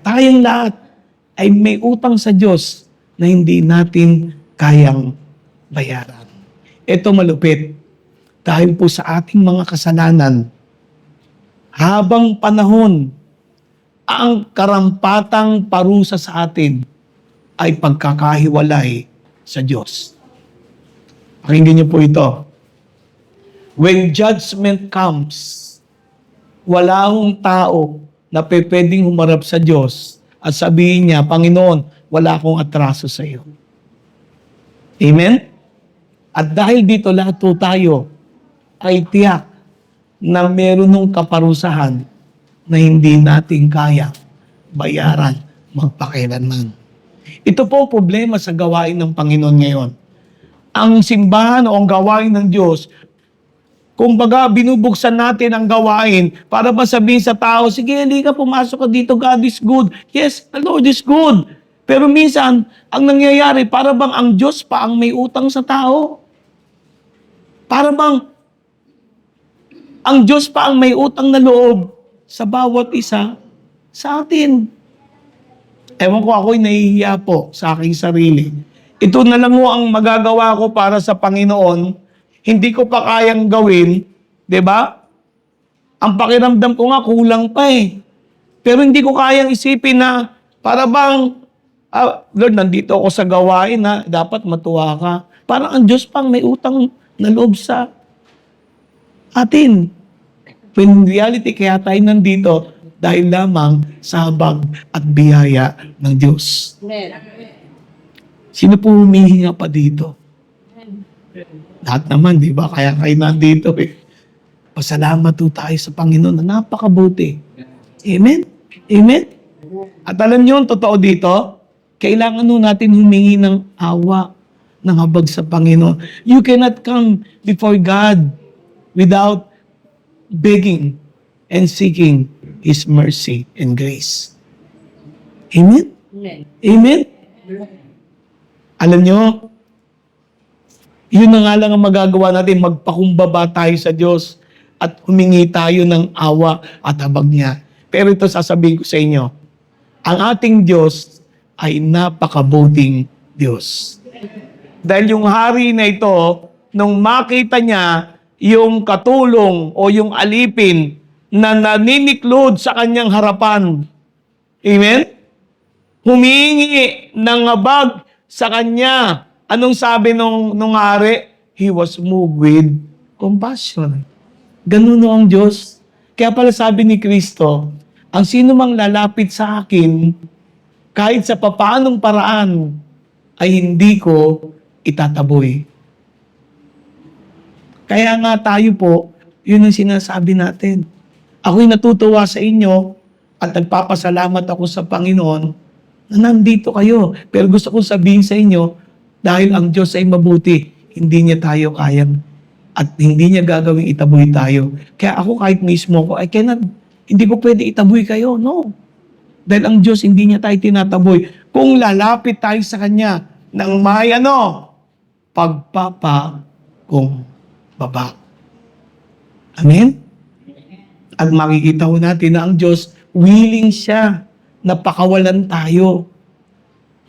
Tayong lahat ay may utang sa Diyos na hindi natin kayang bayaran. Ito malupit. Dahil po sa ating mga kasalanan, habang panahon, ang karampatang parusa sa atin ay pagkakahiwalay sa Diyos. Pakinggan niyo po ito. When judgment comes, wala hong tao na pwedeng humarap sa Diyos at sabihin niya, Panginoon, wala akong atraso sa iyo. Amen? At dahil dito lahat po tayo ay tiyak na meron ng kaparusahan na hindi natin kaya bayaran magpakailanman. Ito po ang problema sa gawain ng Panginoon ngayon. Ang simbahan o ang gawain ng Diyos, kumbaga binubuksan natin ang gawain para masabihin sa tao, sige, halika, pumasok ka dito, God is good. Yes, the Lord is good. Pero minsan, ang nangyayari, para bang ang Diyos pa ang may utang sa tao? Para bang ang Diyos pa ang may utang na loob sa bawat isa sa atin. Ewan ko, ako'y nahihiya po sa aking sarili. Ito na lang ho ang magagawa ko para sa Panginoon. Hindi ko pa kayang gawin, di ba? Ang pakiramdam ko nga, kulang pa eh. Pero hindi ko kayang isipin na, para bang, Lord, nandito ako sa gawain na dapat matuwa ka. Parang ang Diyos pang may utang na loob sa atin. When in reality, kaya tayo nandito dahil lamang sa habag at biyaya ng Diyos. Sino po humihinga pa dito? Lahat naman, di ba? Kaya kayo nandito eh. Pasalamat po tayo sa Panginoon na napakabuti. Amen? Amen? At alam niyo, totoo dito, kailangan nun natin humingi ng awa, ng habag sa Panginoon. You cannot come before God without begging and seeking His mercy and grace. Amen? Amen? Alam nyo, yun na nga lang ang magagawa natin, magpakumbaba tayo sa Diyos at humingi tayo ng awa at habag niya. Pero ito sasabihin ko sa inyo, ang ating Diyos ay napakabuting Diyos. Dahil yung hari na ito, nung makita niya yung katulong o yung alipin na naniniklod sa kanyang harapan, amen? Humingi ng habag sa kanya. Anong sabi nung hari? He was moved with compassion. Ganun no ang Diyos. Kaya pala sabi ni Kristo, ang sino mang lalapit sa akin, kahit sa papaanong paraan, ay hindi ko itataboy. Kaya nga tayo po, yun ang sinasabi natin. Ako'y natutuwa sa inyo at nagpapasalamat ako sa Panginoon na nandito kayo. Pero gusto kong sabihin sa inyo, dahil ang Diyos ay mabuti, hindi niya tayo kayang at hindi niya gagawing itaboy tayo. Kaya ako kahit mismo ko, hindi ko pwede itaboy kayo. No. Dahil ang Diyos hindi niya tayo tinataboy. Kung lalapit tayo sa Kanya ng may pagpapakumbaba. Amen? At makikita ko natin na ang Diyos, willing siya na pakawalan tayo.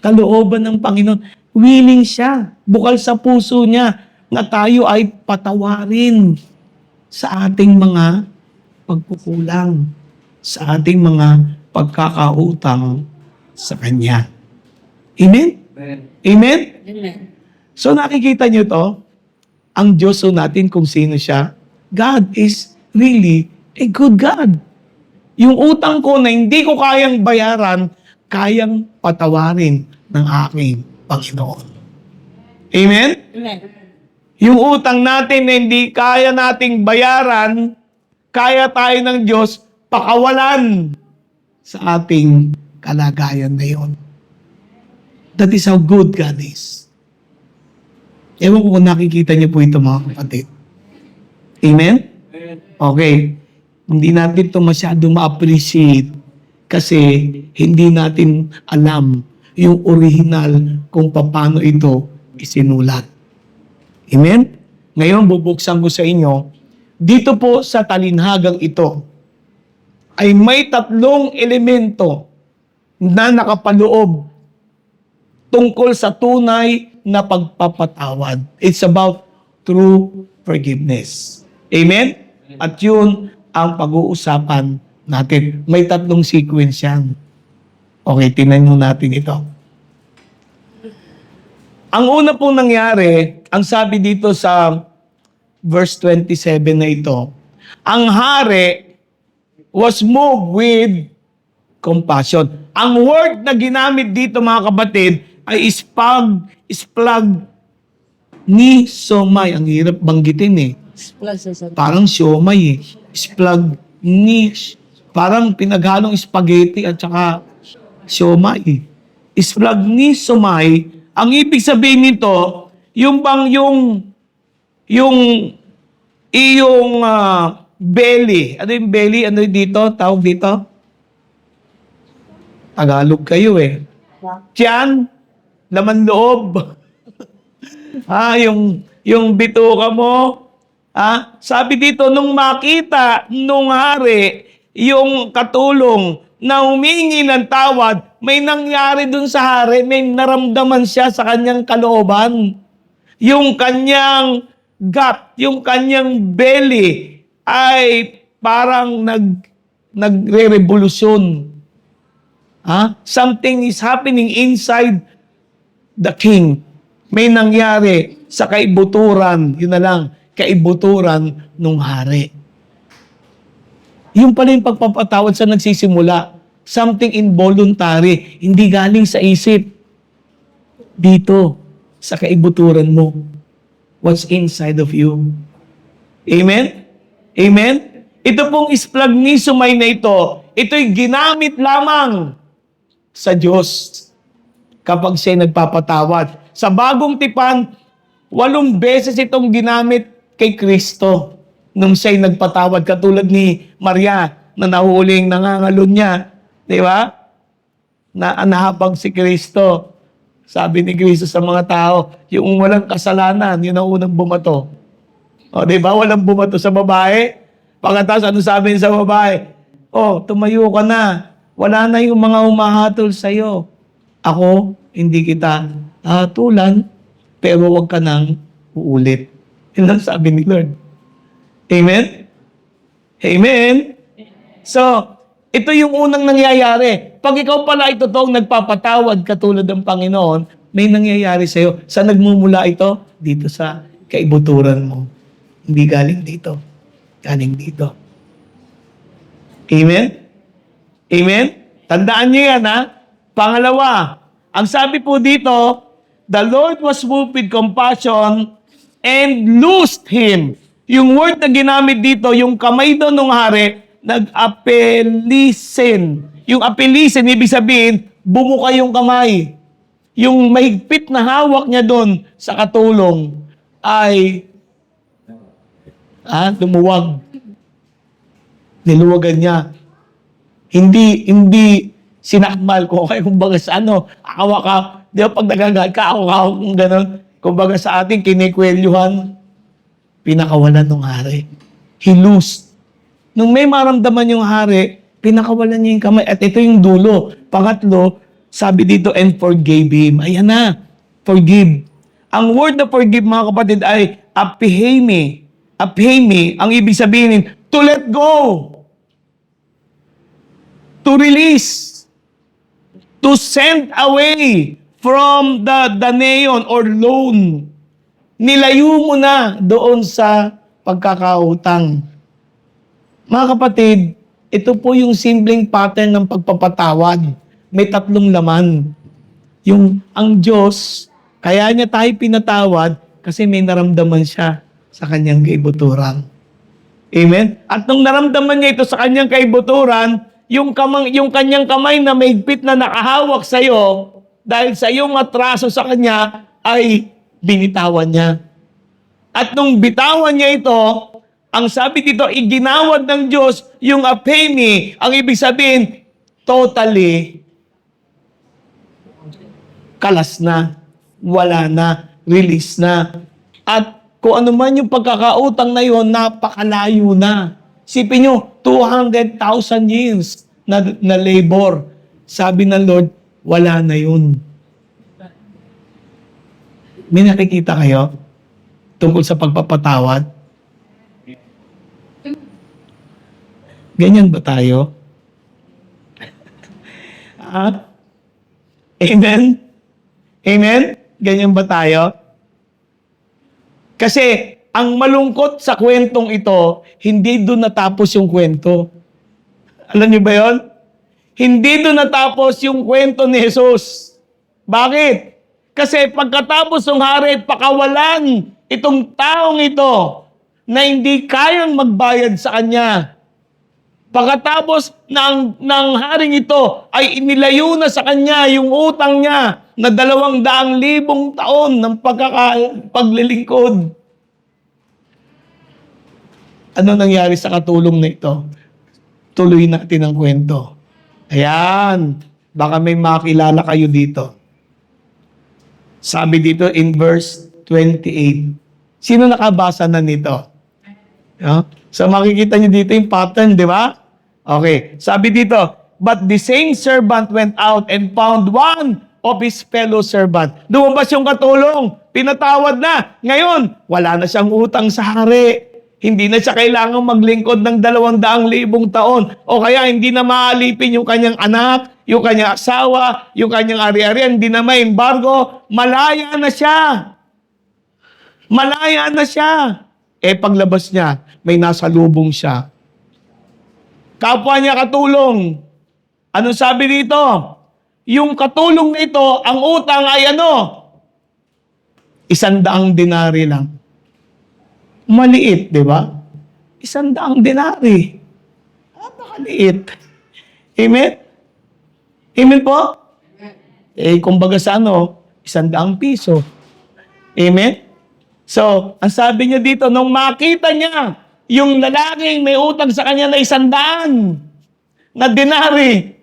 Kalooban ng Panginoon, willing siya, bukal sa puso niya, na tayo ay patawarin sa ating mga pagkukulang, sa ating mga pagkakautang sa Kanya. Amen? Amen? So nakikita niyo to, ang Diyos natin kung sino siya. God is really a good God. Yung utang ko na hindi ko kayang bayaran, kayang patawarin ng aking Panginoon. Amen? Yung utang natin na hindi kaya nating bayaran, kaya tayo ng Diyos pakawalan sa ating kalagayan na yun. That is how good God is. Ewan ko kung nakikita niyo po ito mga kapatid. Amen? Okay. Hindi natin ito masyado ma-appreciate kasi hindi natin alam yung original kung paano ito isinulat. Amen? Ngayon, bubuksan ko sa inyo, dito po sa talinhagang ito, ay may 3 elemento na nakapaloob tungkol sa tunay na pagpapatawad. It's about true forgiveness. Amen? At yun ang pag-uusapan natin. May 3 sequence yan. Okay, tingnan mo natin ito. Ang una pong nangyari, ang sabi dito sa verse 27 na ito, ang hari was moved with compassion. Ang word na ginamit dito mga kapatid ay splagnisomai. Ang hirap banggitin eh. Parang siomay eh. Splagnis. Parang pinaghalong spaghetti at saka siomay. Splagnisomai. Ang ibig sabihin nito, yung bang iyong belly. Ano yung belly? Ano yung dito? Tawag dito? Tagalog kayo eh. Tiyan, laman loob. Yung bituka mo. Sabi dito, nung makita nung hari, yung katulong na humingi ng tawad, may nangyari dun sa hari, may naramdaman siya sa kanyang kalooban. Yung kanyang gut, yung kanyang belly ay parang nagre-revolusyon. Something is happening inside the king. May nangyari sa kaibuturan, yun na lang, kaibuturan ng hari. Yung pala yung pagpapatawad sa nagsisimula. Something involuntary. Hindi galing sa isip. Dito, sa kaibuturan mo. What's inside of you. Amen? Amen? Ito pong splagnisomai na ito'y ginamit lamang sa Diyos kapag siya nagpapatawad. Sa bagong tipan, 8 beses itong ginamit kay Kristo nung siya'y nagpatawad, katulad ni Maria na nahuling nangangalon niya. Di ba? Nahabang si Kristo. Sabi ni Kristo sa mga tao, yung walang kasalanan, yun ang unang bumato. O, di ba? Walang bumato sa babae. Pagkatapos, ano sabi niya sa babae? Tumayo ka na. Wala na yung mga humahatol sa'yo. Ako, hindi kita hatulan, pero huwag ka nang uulit. Yun ang sabi ni Lord. Amen? Amen? So, ito yung unang nangyayari. Pag ikaw pala ay totoong nagpapatawad katulad ng Panginoon, may nangyayari sa'yo. Saan nagmumula ito? Dito sa kaibuturan mo. Hindi galing dito. Galing dito. Amen? Amen? Tandaan niyo yan, Pangalawa, ang sabi po dito, the Lord was moved with compassion and loosed him. Yung word na ginamit dito, yung kamay doon ng hari, nag-apelisin. Yung apelisin, ibig sabihin, bumuka yung kamay. Yung mahigpit na hawak niya doon sa katulong ay lumuwag. Niluwagan niya. Hindi sinakmal ko. Kaya kumbaga sa awa ka, di ba pag nagagal ka, awa kung gano'n. Kumbaga sa ating kinikwelyuhan, pinakawalan ng hari. He loosed. Nung may maramdaman yung hari, pinakawalan niya yung kamay. At ito yung dulo. Pangatlo, sabi dito, and forgave him. Ayan na, forgive. Ang word na forgive, mga kapatid, ay apihemi. Apihemi, ang ibig sabihin, to let go. To release. To send away from the neon or loan. Nilayo mo na doon sa pagkakautang. Mga kapatid, ito po yung simpleng pattern ng pagpapatawad. May 3 laman. Ang Diyos, kaya niya tayo pinatawad kasi may naramdaman siya sa kanyang kaibuturan. Amen? At nung naramdaman niya ito sa kanyang kaibuturan, yung kanyang kamay na mahigpit na nakahawak sa iyo, dahil sa iyong atraso sa kanya, ay binitawan niya. At nung bitawan niya ito, ang sabi dito, iginawad ng Diyos yung apemi. Ang ibig sabihin, totally kalas na, wala na, release na. At kung ano man yung pagkakautang na yun, napakalayo na. Sipin nyo, 200,000 years na labor. Sabi ng Lord, wala na yun. May nakikita kayo? tungkol sa pagpapatawad? Ganyan ba tayo? Amen? Amen? Ganyan ba tayo? Kasi, ang malungkot sa kwentong ito, hindi doon natapos yung kwento. Alam niyo ba yon? Hindi doon natapos yung kwento ni Jesus. Bakit? Kasi pagkatapos ng hari, pakawalan itong taong ito na hindi kayang magbayad sa kanya. Pagkatapos ng haring ito ay inilayo na sa kanya yung utang niya na 200,000 taon ng paglilingkod. Ano nangyari sa katulong na ito? Tuloy natin ang kwento. Ayan. Baka may makilala kayo dito. Sabi dito in verse 28. Sino nakabasa na nito? No? So makikita niyo dito yung pattern, di ba? Okay. Sabi dito, but the same servant went out and found one of his fellow servant. Lumabas yung katulong. Pinatawad na. Ngayon, wala na siyang utang sa hari. Hindi na siya kailangang maglingkod ng 200,000 taon. O kaya hindi na maalipin yung kanyang anak, yung kanyang asawa, yung kanyang ari-arian, hindi na may embargo. Malaya na siya. Malaya na siya. Paglabas niya, may nasa lubong siya. Kapwa niya katulong. Ano sabi dito? Yung katulong nito, ang utang ay ano? 100 denaryo lang. Maliit, di ba? 100 denaryo. Napakaliit. Amen? Amen po? Kumbaga sa 100 piso. Amen? So, ang sabi niya dito, nung makita niya yung lalaking may utang sa kanya na 100 na denari.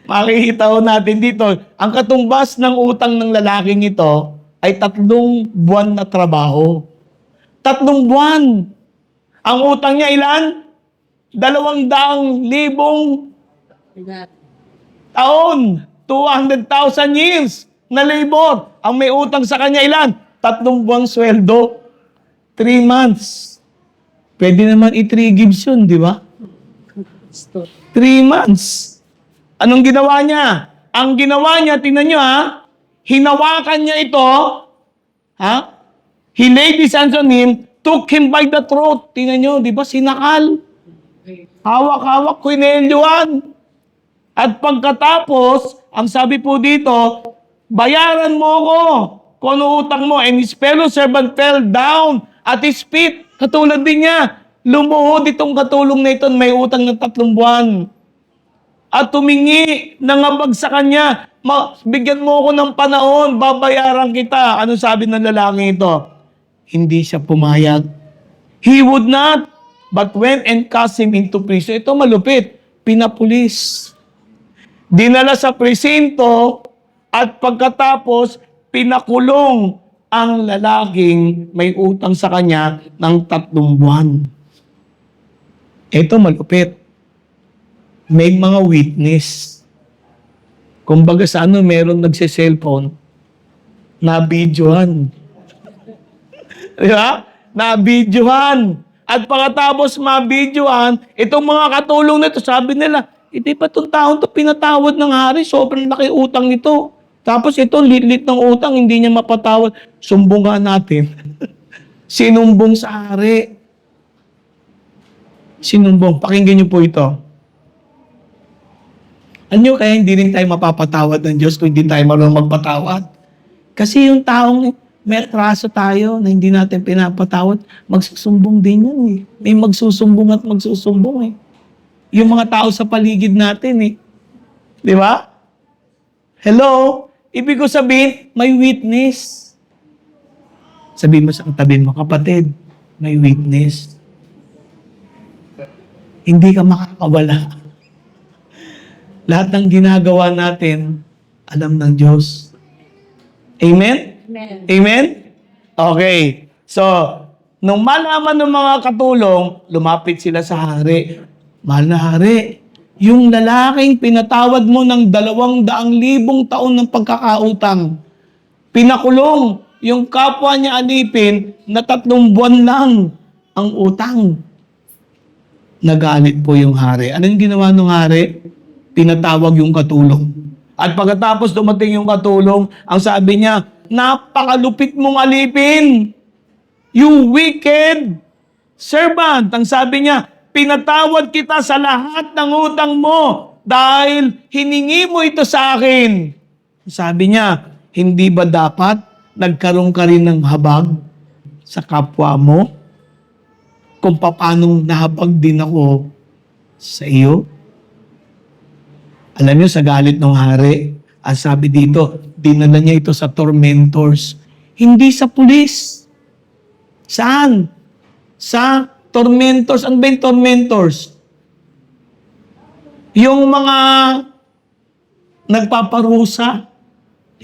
Makikita ho natin dito, ang katumbas ng utang ng lalaking ito ay 3 buwan na trabaho. 3 buwan. Ang utang niya ilan? 200,000 taon. 200,000 years na labor. Ang may utang sa kanya ilan? 3 buwang sweldo. 3 months. Pwede naman i-3 gives yun, di ba? 3 months. Anong ginawa niya? Ang ginawa niya, tingnan niyo hinawakan niya ito, he laid his hands on him, took him by the throat. Tingnan niyo, di ba? Sinakal. Hawak-hawak, kinelyuan. At pagkatapos, ang sabi po dito, bayaran mo ako kung ano utang mo. And his fellow servant fell down at his feet. Katulad din niya, lumuhod itong katulong na ito, may utang ng 3 buwan. At tumingi ng abag sa kanya, bigyan mo ako ng panahon, babayaran kita. Ano sabi ng lalaki ito? Hindi siya pumayag. He would not, but went and cast him into prison. Ito malupit, pinapulis. Dinala sa presinto at pagkatapos, pinakulong ang lalaking may utang sa kanya ng 3 buwan. Ito malupit. May mga witness. Kumbaga sa meron nagse-cellphone, na-videohan. Di ba? Na-videohan. At pagkatapos ma-videohan, itong mga katulong nito, sabi nila, hindi pa itong taon to pinatawad ng hari, sobrang laki utang nito. Tapos ito, lit-lit ng utang, hindi niya mapatawad. Sumbungan natin. Sinumbong sa hari. Sinumbong. Pakinggan niyo po ito. Ano kaya hindi rin tayo mapapatawad ng Diyos kung hindi tayo marunong magpatawad? Kasi yung taong may atraso tayo na hindi natin pinapatawad, magsusumbong din yan eh. May magsusumbong at magsusumbong eh. Yung mga tao sa paligid natin eh. Di ba? Hello? Ibig ko sabihin, may witness. Sabihin mo sa tabi mo, kapatid, may witness. Hindi ka makakawala. Lahat ng ginagawa natin, alam ng Diyos. Amen? Amen. Amen? Okay. So, nung malaman ng mga katulong, lumapit sila sa hari. Mahal na hari, yung lalaking pinatawad mo ng 200,000 taon ng pagkakautang, Pinakulong yung kapwa niya alipin na 3 buwan lang ang utang. Nagalit po yung hari. Anong ginawa ng hari? Pinatawag yung katulong. At pagkatapos dumating yung katulong, ang sabi niya, napakalupit mong alipin. You wicked servant. Ang sabi niya, pinatawad kita sa lahat ng utang mo dahil hiningi mo ito sa akin. Sabi niya, hindi ba dapat nagkaroon ka rin ng habag sa kapwa mo? Kung paanong nahabag din ako sa iyo? Alam niyo, sa galit ng hari, ang sabi dito, dinala niya ito sa tormentors. Hindi sa pulis. Saan? Sa tormentors. Ano ba yung tormentors? Yung mga nagpaparusa.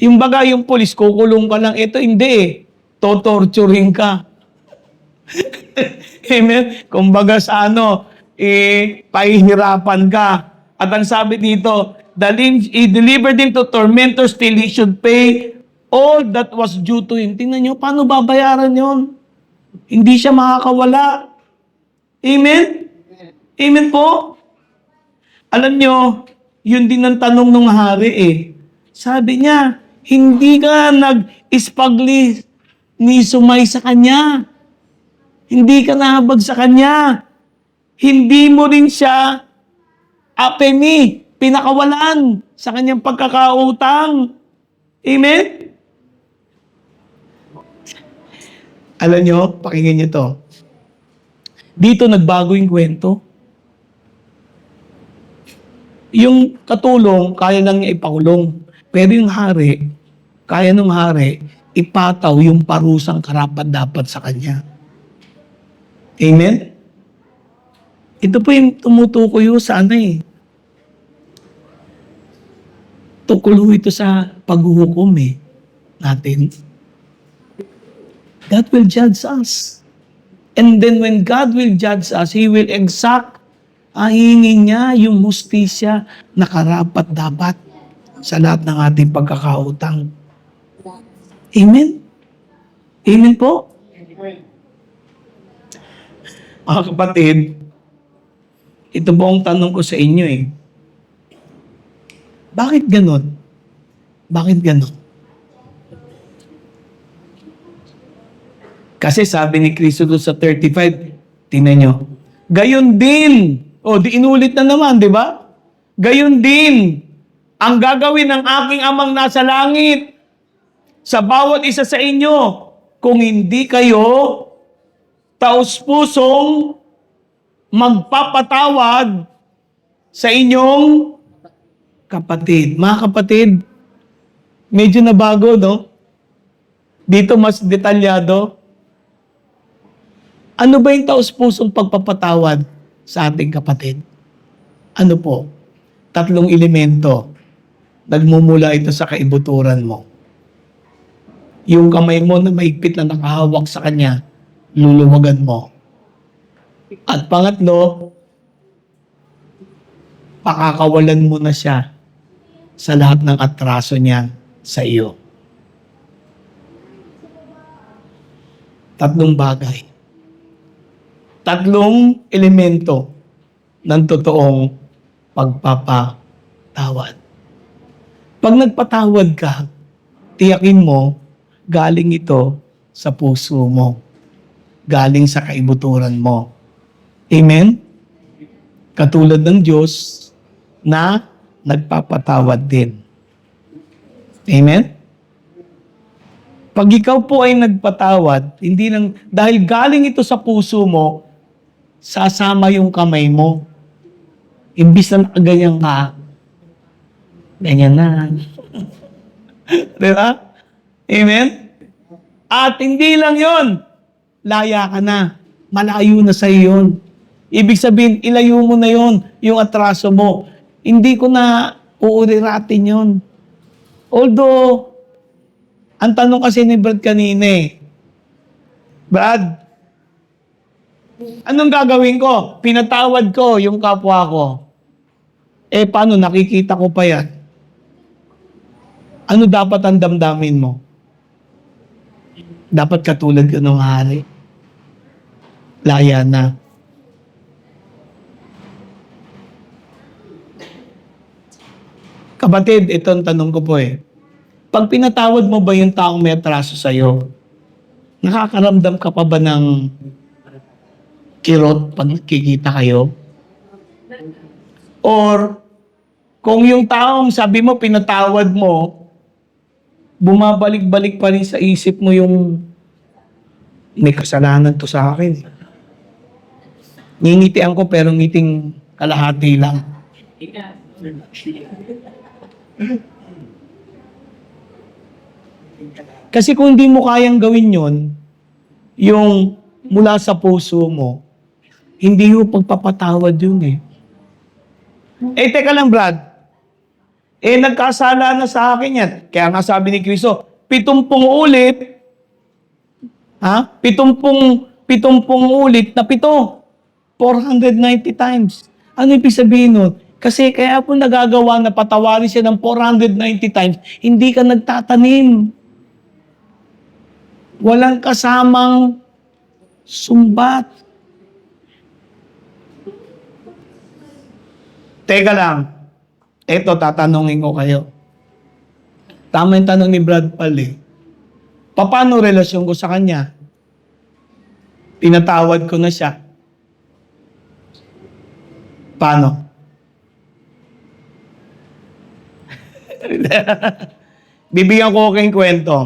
Yung baga, yung pulis, kukulong ka lang. Ito hindi eh. Totorturing ka. Amen? Kumbaga sa pahihirapan ka. At ang sabi dito, he delivered him to tormentors till he should pay all that was due to him. Tingnan nyo, paano babayaran yon? Hindi siya makakawala. Amen? Amen po? Alam nyo, yun din ang tanong ng hari eh. Sabi niya, hindi ka nag-ispagli ni sumay sa kanya. Hindi ka nahabag sa kanya. Hindi mo rin siya pinakawalan sa kanyang pagkakautang. Amen? Alam nyo, pakinggan nyo to. Dito nagbago yung kwento. Yung katulong, kaya lang niya ipakulong. Pero yung hari, kaya nung hari, ipataw yung parusang karapat-dapat sa kanya. Amen? Ito po yung tumutukoy sa Tukulo ito sa paghuhukom natin. God will judge us. And then when God will judge us, He will exact hingin niya yung hustisya na karapat-dapat sa lahat ng ating pagkakautang. Amen? Amen po? Mga kapatid, ito po ang tanong ko sa inyo Bakit ganon? Bakit ganon? Kasi sabi ni Kristo doon sa 35, tingnan nyo, gayon din, di inulit na naman, di ba? Gayon din, ang gagawin ng aking amang nasa langit sa bawat isa sa inyo, kung hindi kayo taos-pusong magpapatawad sa inyong kapatid. Mga kapatid, medyo nabago, no? Dito mas detalyado. Ano ba yung taos-pusong pagpapatawad sa ating kapatid? Ano po? 3 elemento. Nagmumula ito sa kaibuturan mo. Yung kamay mo na mahigpit na nakahawak sa kanya, luluwagan mo. At pangatlo, pakakawalan mo na siya sa lahat ng atraso niya sa iyo. 3 bagay. 3 elemento ng totoong pagpapatawad. Pag nagpatawad ka, tiyakin mo, galing ito sa puso mo. Galing sa kaibuturan mo. Amen? Katulad ng Diyos na nagpapatawad din. Amen? Pag ikaw po ay nagpatawad, hindi lang, dahil galing ito sa puso mo, sasama yung kamay mo. Imbis na nakaganyan ka, ganyan na. Diba? Amen? At hindi lang yon, laya ka na. Malayo na sa yun. Ibig sabihin, ilayo mo na yon, yung atraso mo. Hindi ko na uuriratin yon. Although, ang tanong kasi ni Brad kanina Brad, anong gagawin ko? Pinatawad ko yung kapwa ko. Paano? Nakikita ko pa yan. Ano dapat ang damdamin mo? Dapat katulad ka ng hari. Laya na. Kapatid, ito ang tanong ko po eh. Pag pinatawad mo ba yung taong may atraso sa'yo, nakakaramdam ka pa ba ng kirot pag nakikita kayo? Or kung yung taong sabi mo pinatawad mo, bumabalik-balik pa rin sa isip mo yung may kasalanan to sa akin. Ngingitian ko pero ngiting kalahati lang. Kasi kung hindi mo kayang gawin yon, yung mula sa puso mo, hindi mo pagpapatawad yun eh. Eh, teka lang, Brad. Eh, nagkasala na sa akin yan. Kaya nga sabi ni Cristo, 70 ulit. Ha? 70 ulit na 7. 490 times. Ano ibig sabihin nun? Kasi kaya po nagagawa na patawarin siya ng 490 times, hindi ka nagtatanim. Walang kasamang sumbat. Teka lang. Eto, tatanungin ko kayo. Tama yung tanong ni Brad Pal eh. Paano relasyon ko sa kanya? Tinatawad ko na siya. Paano? Bibigyan ko kayong kwento.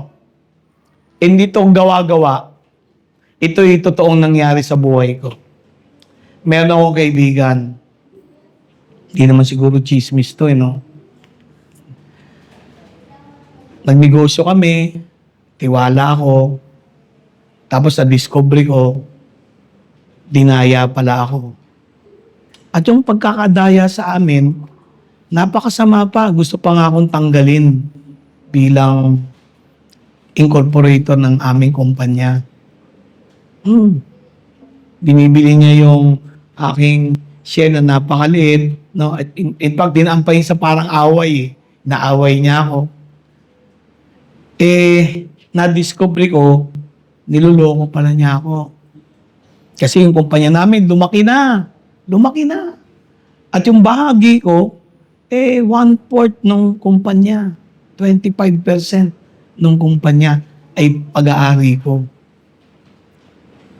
Hindi to gawa-gawa. Ito yung totoong nangyari sa buhay ko. Meron akong kaibigan. Hindi naman siguro chismis to, no? Nagnegosyo kami, tiwala ako, tapos na-discovery ko, dinaya pala ako. At yung pagkakadaya sa amin, napakasama pa. Gusto pa nga akong tanggalin bilang incorporator ng aming kumpanya. Binibili niya yung aking share na napakaliit. No? In fact, dinampay sa parang away. Eh. Naaway niya ako. Eh, na-discover ko, niloloko pala niya ako. Kasi yung kumpanya namin, lumaki na. Lumaki na. At yung bahagi ko, 1/4 ng kumpanya, 25% ng kumpanya ay pag-aari ko.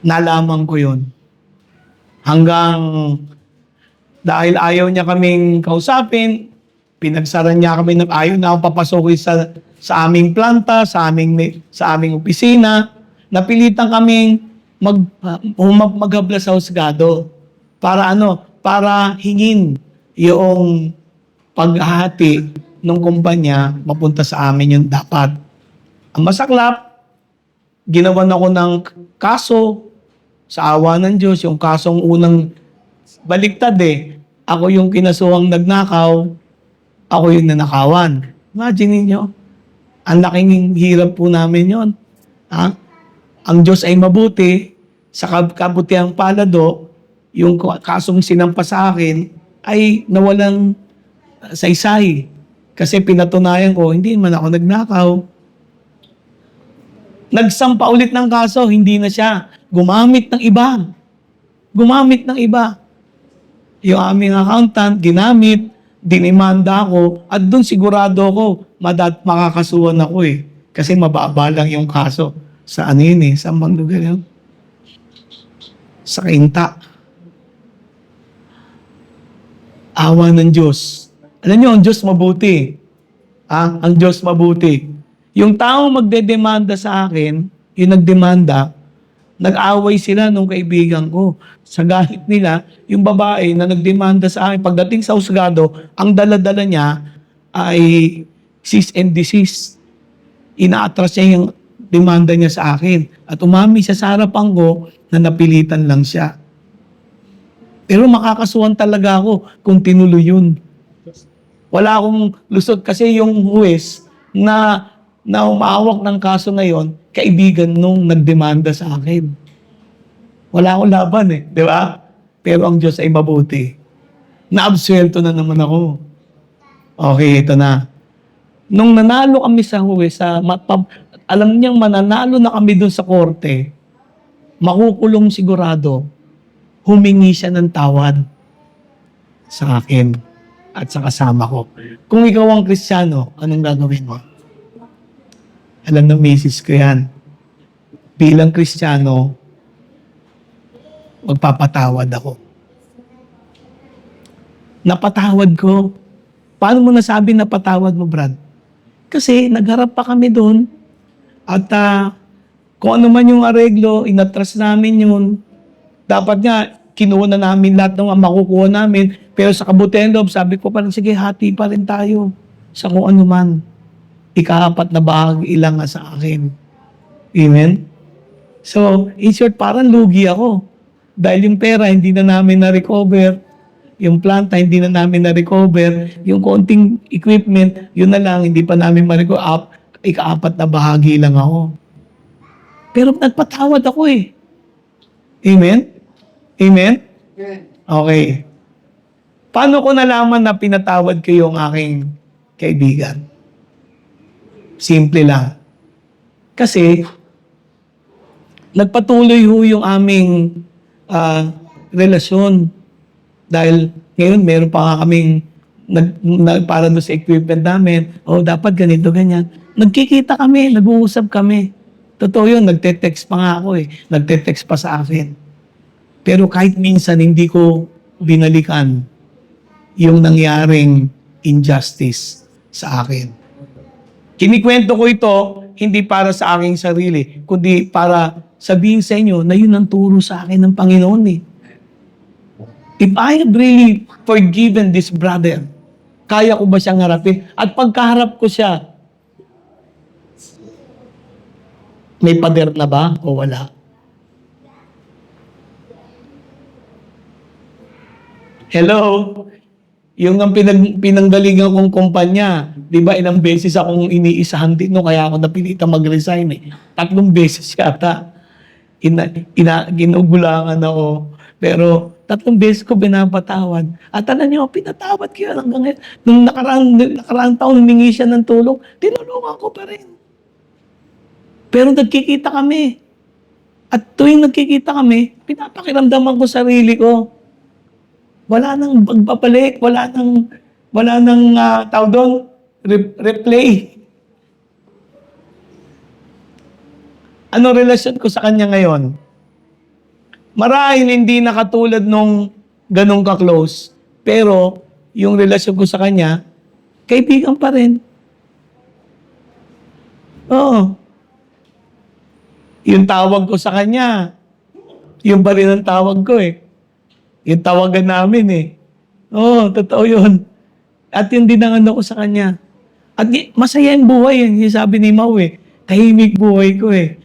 Nalaman ko yun. Hanggang dahil ayaw niya kaming kausapin, pinagsaran niya kami ng ayaw na ako papasokin sa aming planta, sa aming opisina. Napilitan kaming maghabla sa husgado. Para para hingin yung paghahati ng kumpanya mapunta sa amin yung dapat. Ang masaklap, ginawan ako ng kaso sa awa ng Diyos, yung kasong unang baliktad eh. Ako yung kinasuhang nagnakaw, ako yung nanakawan. Imagine niyo, ang laking hirap po namin yon. Ha? Ang Diyos ay mabuti, sa kabutihang palado, yung kasong sinampa sa akin ay nawalang saysay. Kasi pinatunayan ko, hindi man ako nagnakaw. Nagsampa ulit ng kaso, hindi na siya. Gumamit ng iba. Gumamit ng iba. Yung aming accountant, ginamit, dinimanda ako, at doon sigurado ako, makakasuhan ako eh. Kasi mababa lang yung kaso. Sa ano yun eh, sa bang lugar yun? Sa Kainta. Awa ng Diyos. Alam niyo, ang Diyos mabuti. Ang Diyos mabuti. Yung taong magdedemanda sa akin, yung nagdemanda, nag-away sila nung kaibigan ko. Sa galit nila, yung babae na nagdemanda sa akin, pagdating sa husgado, ang dala-dala niya ay cease and desist. Ina-atras niya yung demanda niya sa akin. At umami siya sa harapan ko na napilitan lang siya. Pero makakasuhan talaga ako kung tinuloy yun. Wala akong lusot kasi yung huwes na umawak ng kaso ngayon, kaibigan nung nagdemanda sa akin. Wala akong laban eh, di ba? Pero ang Diyos ay mabuti. Naabsuelto na naman ako. Okay, ito na. Nung nanalo kami sa huwes, alam niyang mananalo na kami dun sa korte, makukulong sigurado, humingi siya ng tawad sa akin at sa kasama ko. Kung ikaw ang Kristiyano, anong gagawin mo? Alam ng misis ko yan. Bilang Kristiyano, magpapatawad ako. Napatawad ko. Paano mo nasabi napatawad mo, Brad? Kasi nagharap pa kami doon at kung ano man yung areglo, inatras namin yun. Dapat nga, kinuha na namin lahat ng makukuha namin. Pero sa kabutihan loob, sabi ko parang, sige, hati pa rin tayo sa kung ano man. Ika-4 na bahagi ilang nga sa akin. Amen? So, in short, parang lugi ako. Dahil yung pera, hindi na namin na-recover. Yung planta, hindi na namin na-recover. Yung konting equipment, yun na lang, hindi pa namin ma-recover. Ika-4 na bahagi lang ako. Pero nagpatawad ako eh. Amen? Amen? Okay. Paano ko nalaman na pinatawad ko yung aking kaibigan? Simple lang. Kasi, nagpatuloy ho yung aming relasyon. Dahil ngayon, meron pa nga kaming para doon sa equipment namin. O, dapat ganito, ganyan. Nagkikita kami, nag-uusap kami. Totoo yun, nagte-text pa nga ako eh. Nagte-text pa sa akin. Pero kahit minsan, hindi ko binalikan yung nangyaring injustice sa akin. Kinikwento ko ito, hindi para sa aking sarili, kundi para sabihin sa inyo na yun ang turo sa akin ng Panginoon eh. If I have really forgiven this brother, kaya ko ba siyang harapin? At pagkaharap ko siya, may pader na ba o wala? Hello? Yung ang pinanggalingan kong kumpanya, di ba ilang beses akong iniisahan din no, kaya ako napilitan mag-resign eh. 3 beses yata. Ginugulangan ako. Pero 3 beses ko binapatawad. At alam niyo, pinatawad ko yun hanggang ngayon. Nung nakaraang taon, humingi siya ng tulong, tinulungan ko pa rin. Pero nagkikita kami. At tuwing nagkikita kami, pinapakiramdaman ko sarili ko. Wala nang pagbabalik, wala nang tawag doon, replay. Ano relasyon ko sa kanya ngayon? Marahil hindi na katulad nung ganong ka-close, pero yung relasyon ko sa kanya, kaibigan pa rin. Oo. Yung tawag ko sa kanya, yung pa rin ang tawag ko eh. Yung tawagan namin eh. Oo, totoo yun. At yun din ang ano ko sa kanya. At masaya yung buhay eh. Yung sabi ni Mau eh. Tahimik buhay ko eh.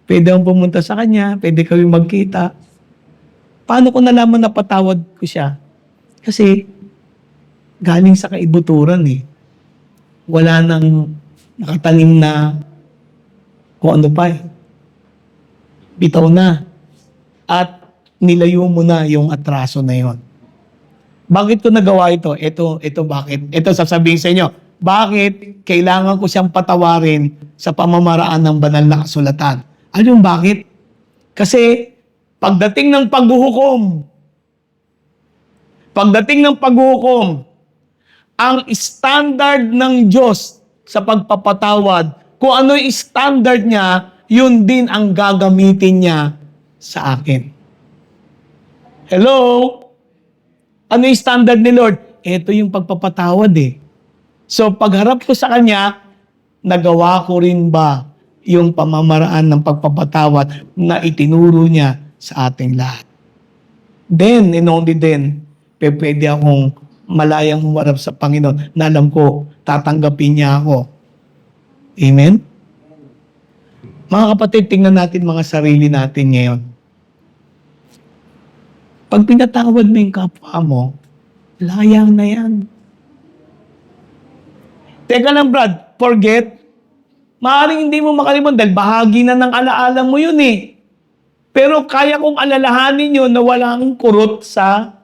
Pwede akong pumunta sa kanya, pwede kami magkita. Paano ko nalaman na patawad ko siya? Kasi galing sa kaibuturan eh. Wala nang nakatanim na kung ano pa eh. Bitaw na. At nilayo mo na yung atraso na yon. Bakit ko nagawa ito? Ito bakit? Ito sasabihin sa inyo. Bakit kailangan ko siyang patawarin sa pamamaraan ng banal na kasulatan? Ano yung bakit? Kasi pagdating ng paghuhukom, ang standard ng Diyos sa pagpapatawad, kung ano yung standard niya, yun din ang gagamitin niya sa akin. Hello? Ano yung standard ni Lord? Ito yung pagpapatawad eh. So pagharap ko sa Kanya, nagawa ko rin ba yung pamamaraan ng pagpapatawad na itinuro niya sa ating lahat? Then, and only then, pwede akong malayang humarap sa Panginoon na alam ko, tatanggapin niya ako. Amen? Mga kapatid, tingnan natin mga sarili natin ngayon. Pag pinatawad mo yung kapwa mo, layang na yan. Teka lang, Brad, forget. Maaaring hindi mo makalimutan dahil bahagi na ng alaala mo yun eh. Pero kaya kong alalahanin yun na walang kurot sa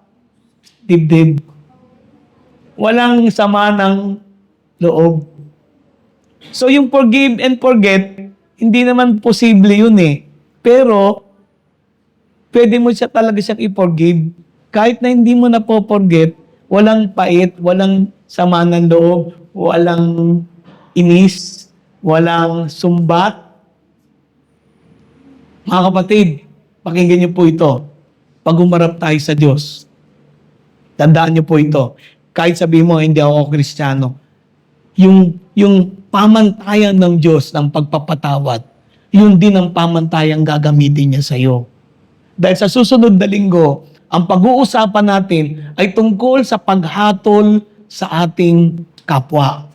dibdib. Walang sama ng loob. So yung forgive and forget, Hindi naman posible yun eh. Pero, pwede mo siya talaga siyang i-forgive. Kahit na hindi mo na po-forget, walang pait, walang sama ng loob, walang inis, walang sumbat. Mga kapatid, pakinggan niyo po ito. Pag umarap tayo sa Diyos, tandaan niyo po ito. Kahit sabihin mo, hindi ako Kristiyano, yung pamantayan ng Diyos ng pagpapatawad, yun din ang pamantayang gagamitin niya sa iyo. Dahil sa susunod na linggo, ang pag-uusapan natin ay tungkol sa paghatol sa ating kapwa.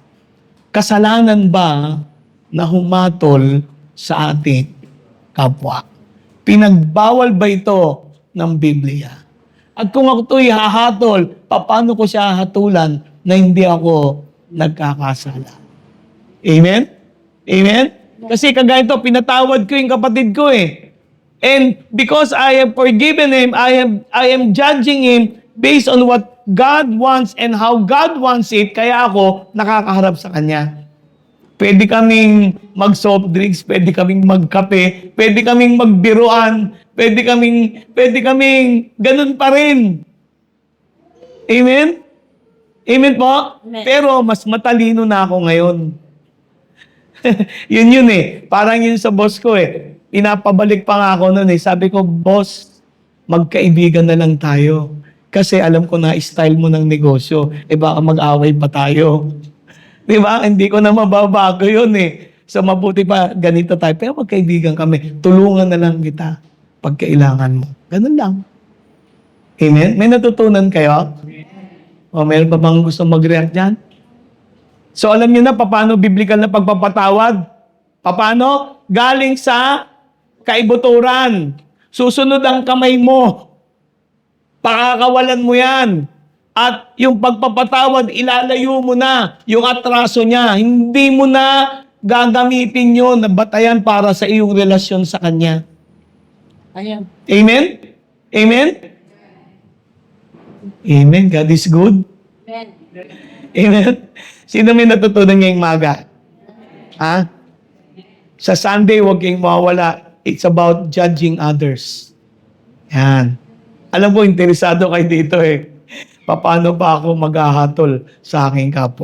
Kasalanan ba na humatol sa ating kapwa? Pinagbawal ba ito ng Biblia? At kung ako ito'y hahatol, paano ko siya hatulan na hindi ako nagkakasala? Amen? Amen? Kasi kagaya ito, pinatawad ko yung kapatid ko eh. And because I have forgiven him, I am judging him based on what God wants and how God wants it, kaya ako nakakaharap sa kanya. Pwede kaming mag-soft drinks, pwede kaming magkape, pwede kaming magbiruan, pwede kaming ganun pa rin. Amen? Amen po? Amen. Pero mas matalino na ako ngayon. yun eh. Parang yun sa boss ko eh. Pinapabalik pa nga ako nun eh. Sabi ko, boss, magkaibigan na lang tayo. Kasi alam ko na style mo ng negosyo. Eh baka mag-away pa tayo. Di ba? Hindi ko na mababago yun eh. So mabuti pa, ganito tayo. Pero magkaibigan kami. Tulungan na lang kita pag kailangan mo. Ganun lang. Amen? May natutunan kayo? O meron pa bang gusto mag-react dyan? So alam niyo na paano biblical na pagpapatawad? Paano? Galing sa kaibuturan. Susunod ang kamay mo. Pakakawalan mo yan. At yung pagpapatawad, ilalayo mo na yung atraso niya. Hindi mo na gagamitin yun na batayan para sa iyong relasyon sa Kanya. Ayan. Amen? Amen? Amen. God is good. Amen. Amen? Sino may natutunan ngayong maga? Ha? Sa Sunday, huwag kayong mawawala. It's about judging others. Yan. Alam ko, interesado kayo dito eh. Paano ba ako maghahatol sa aking kapwa?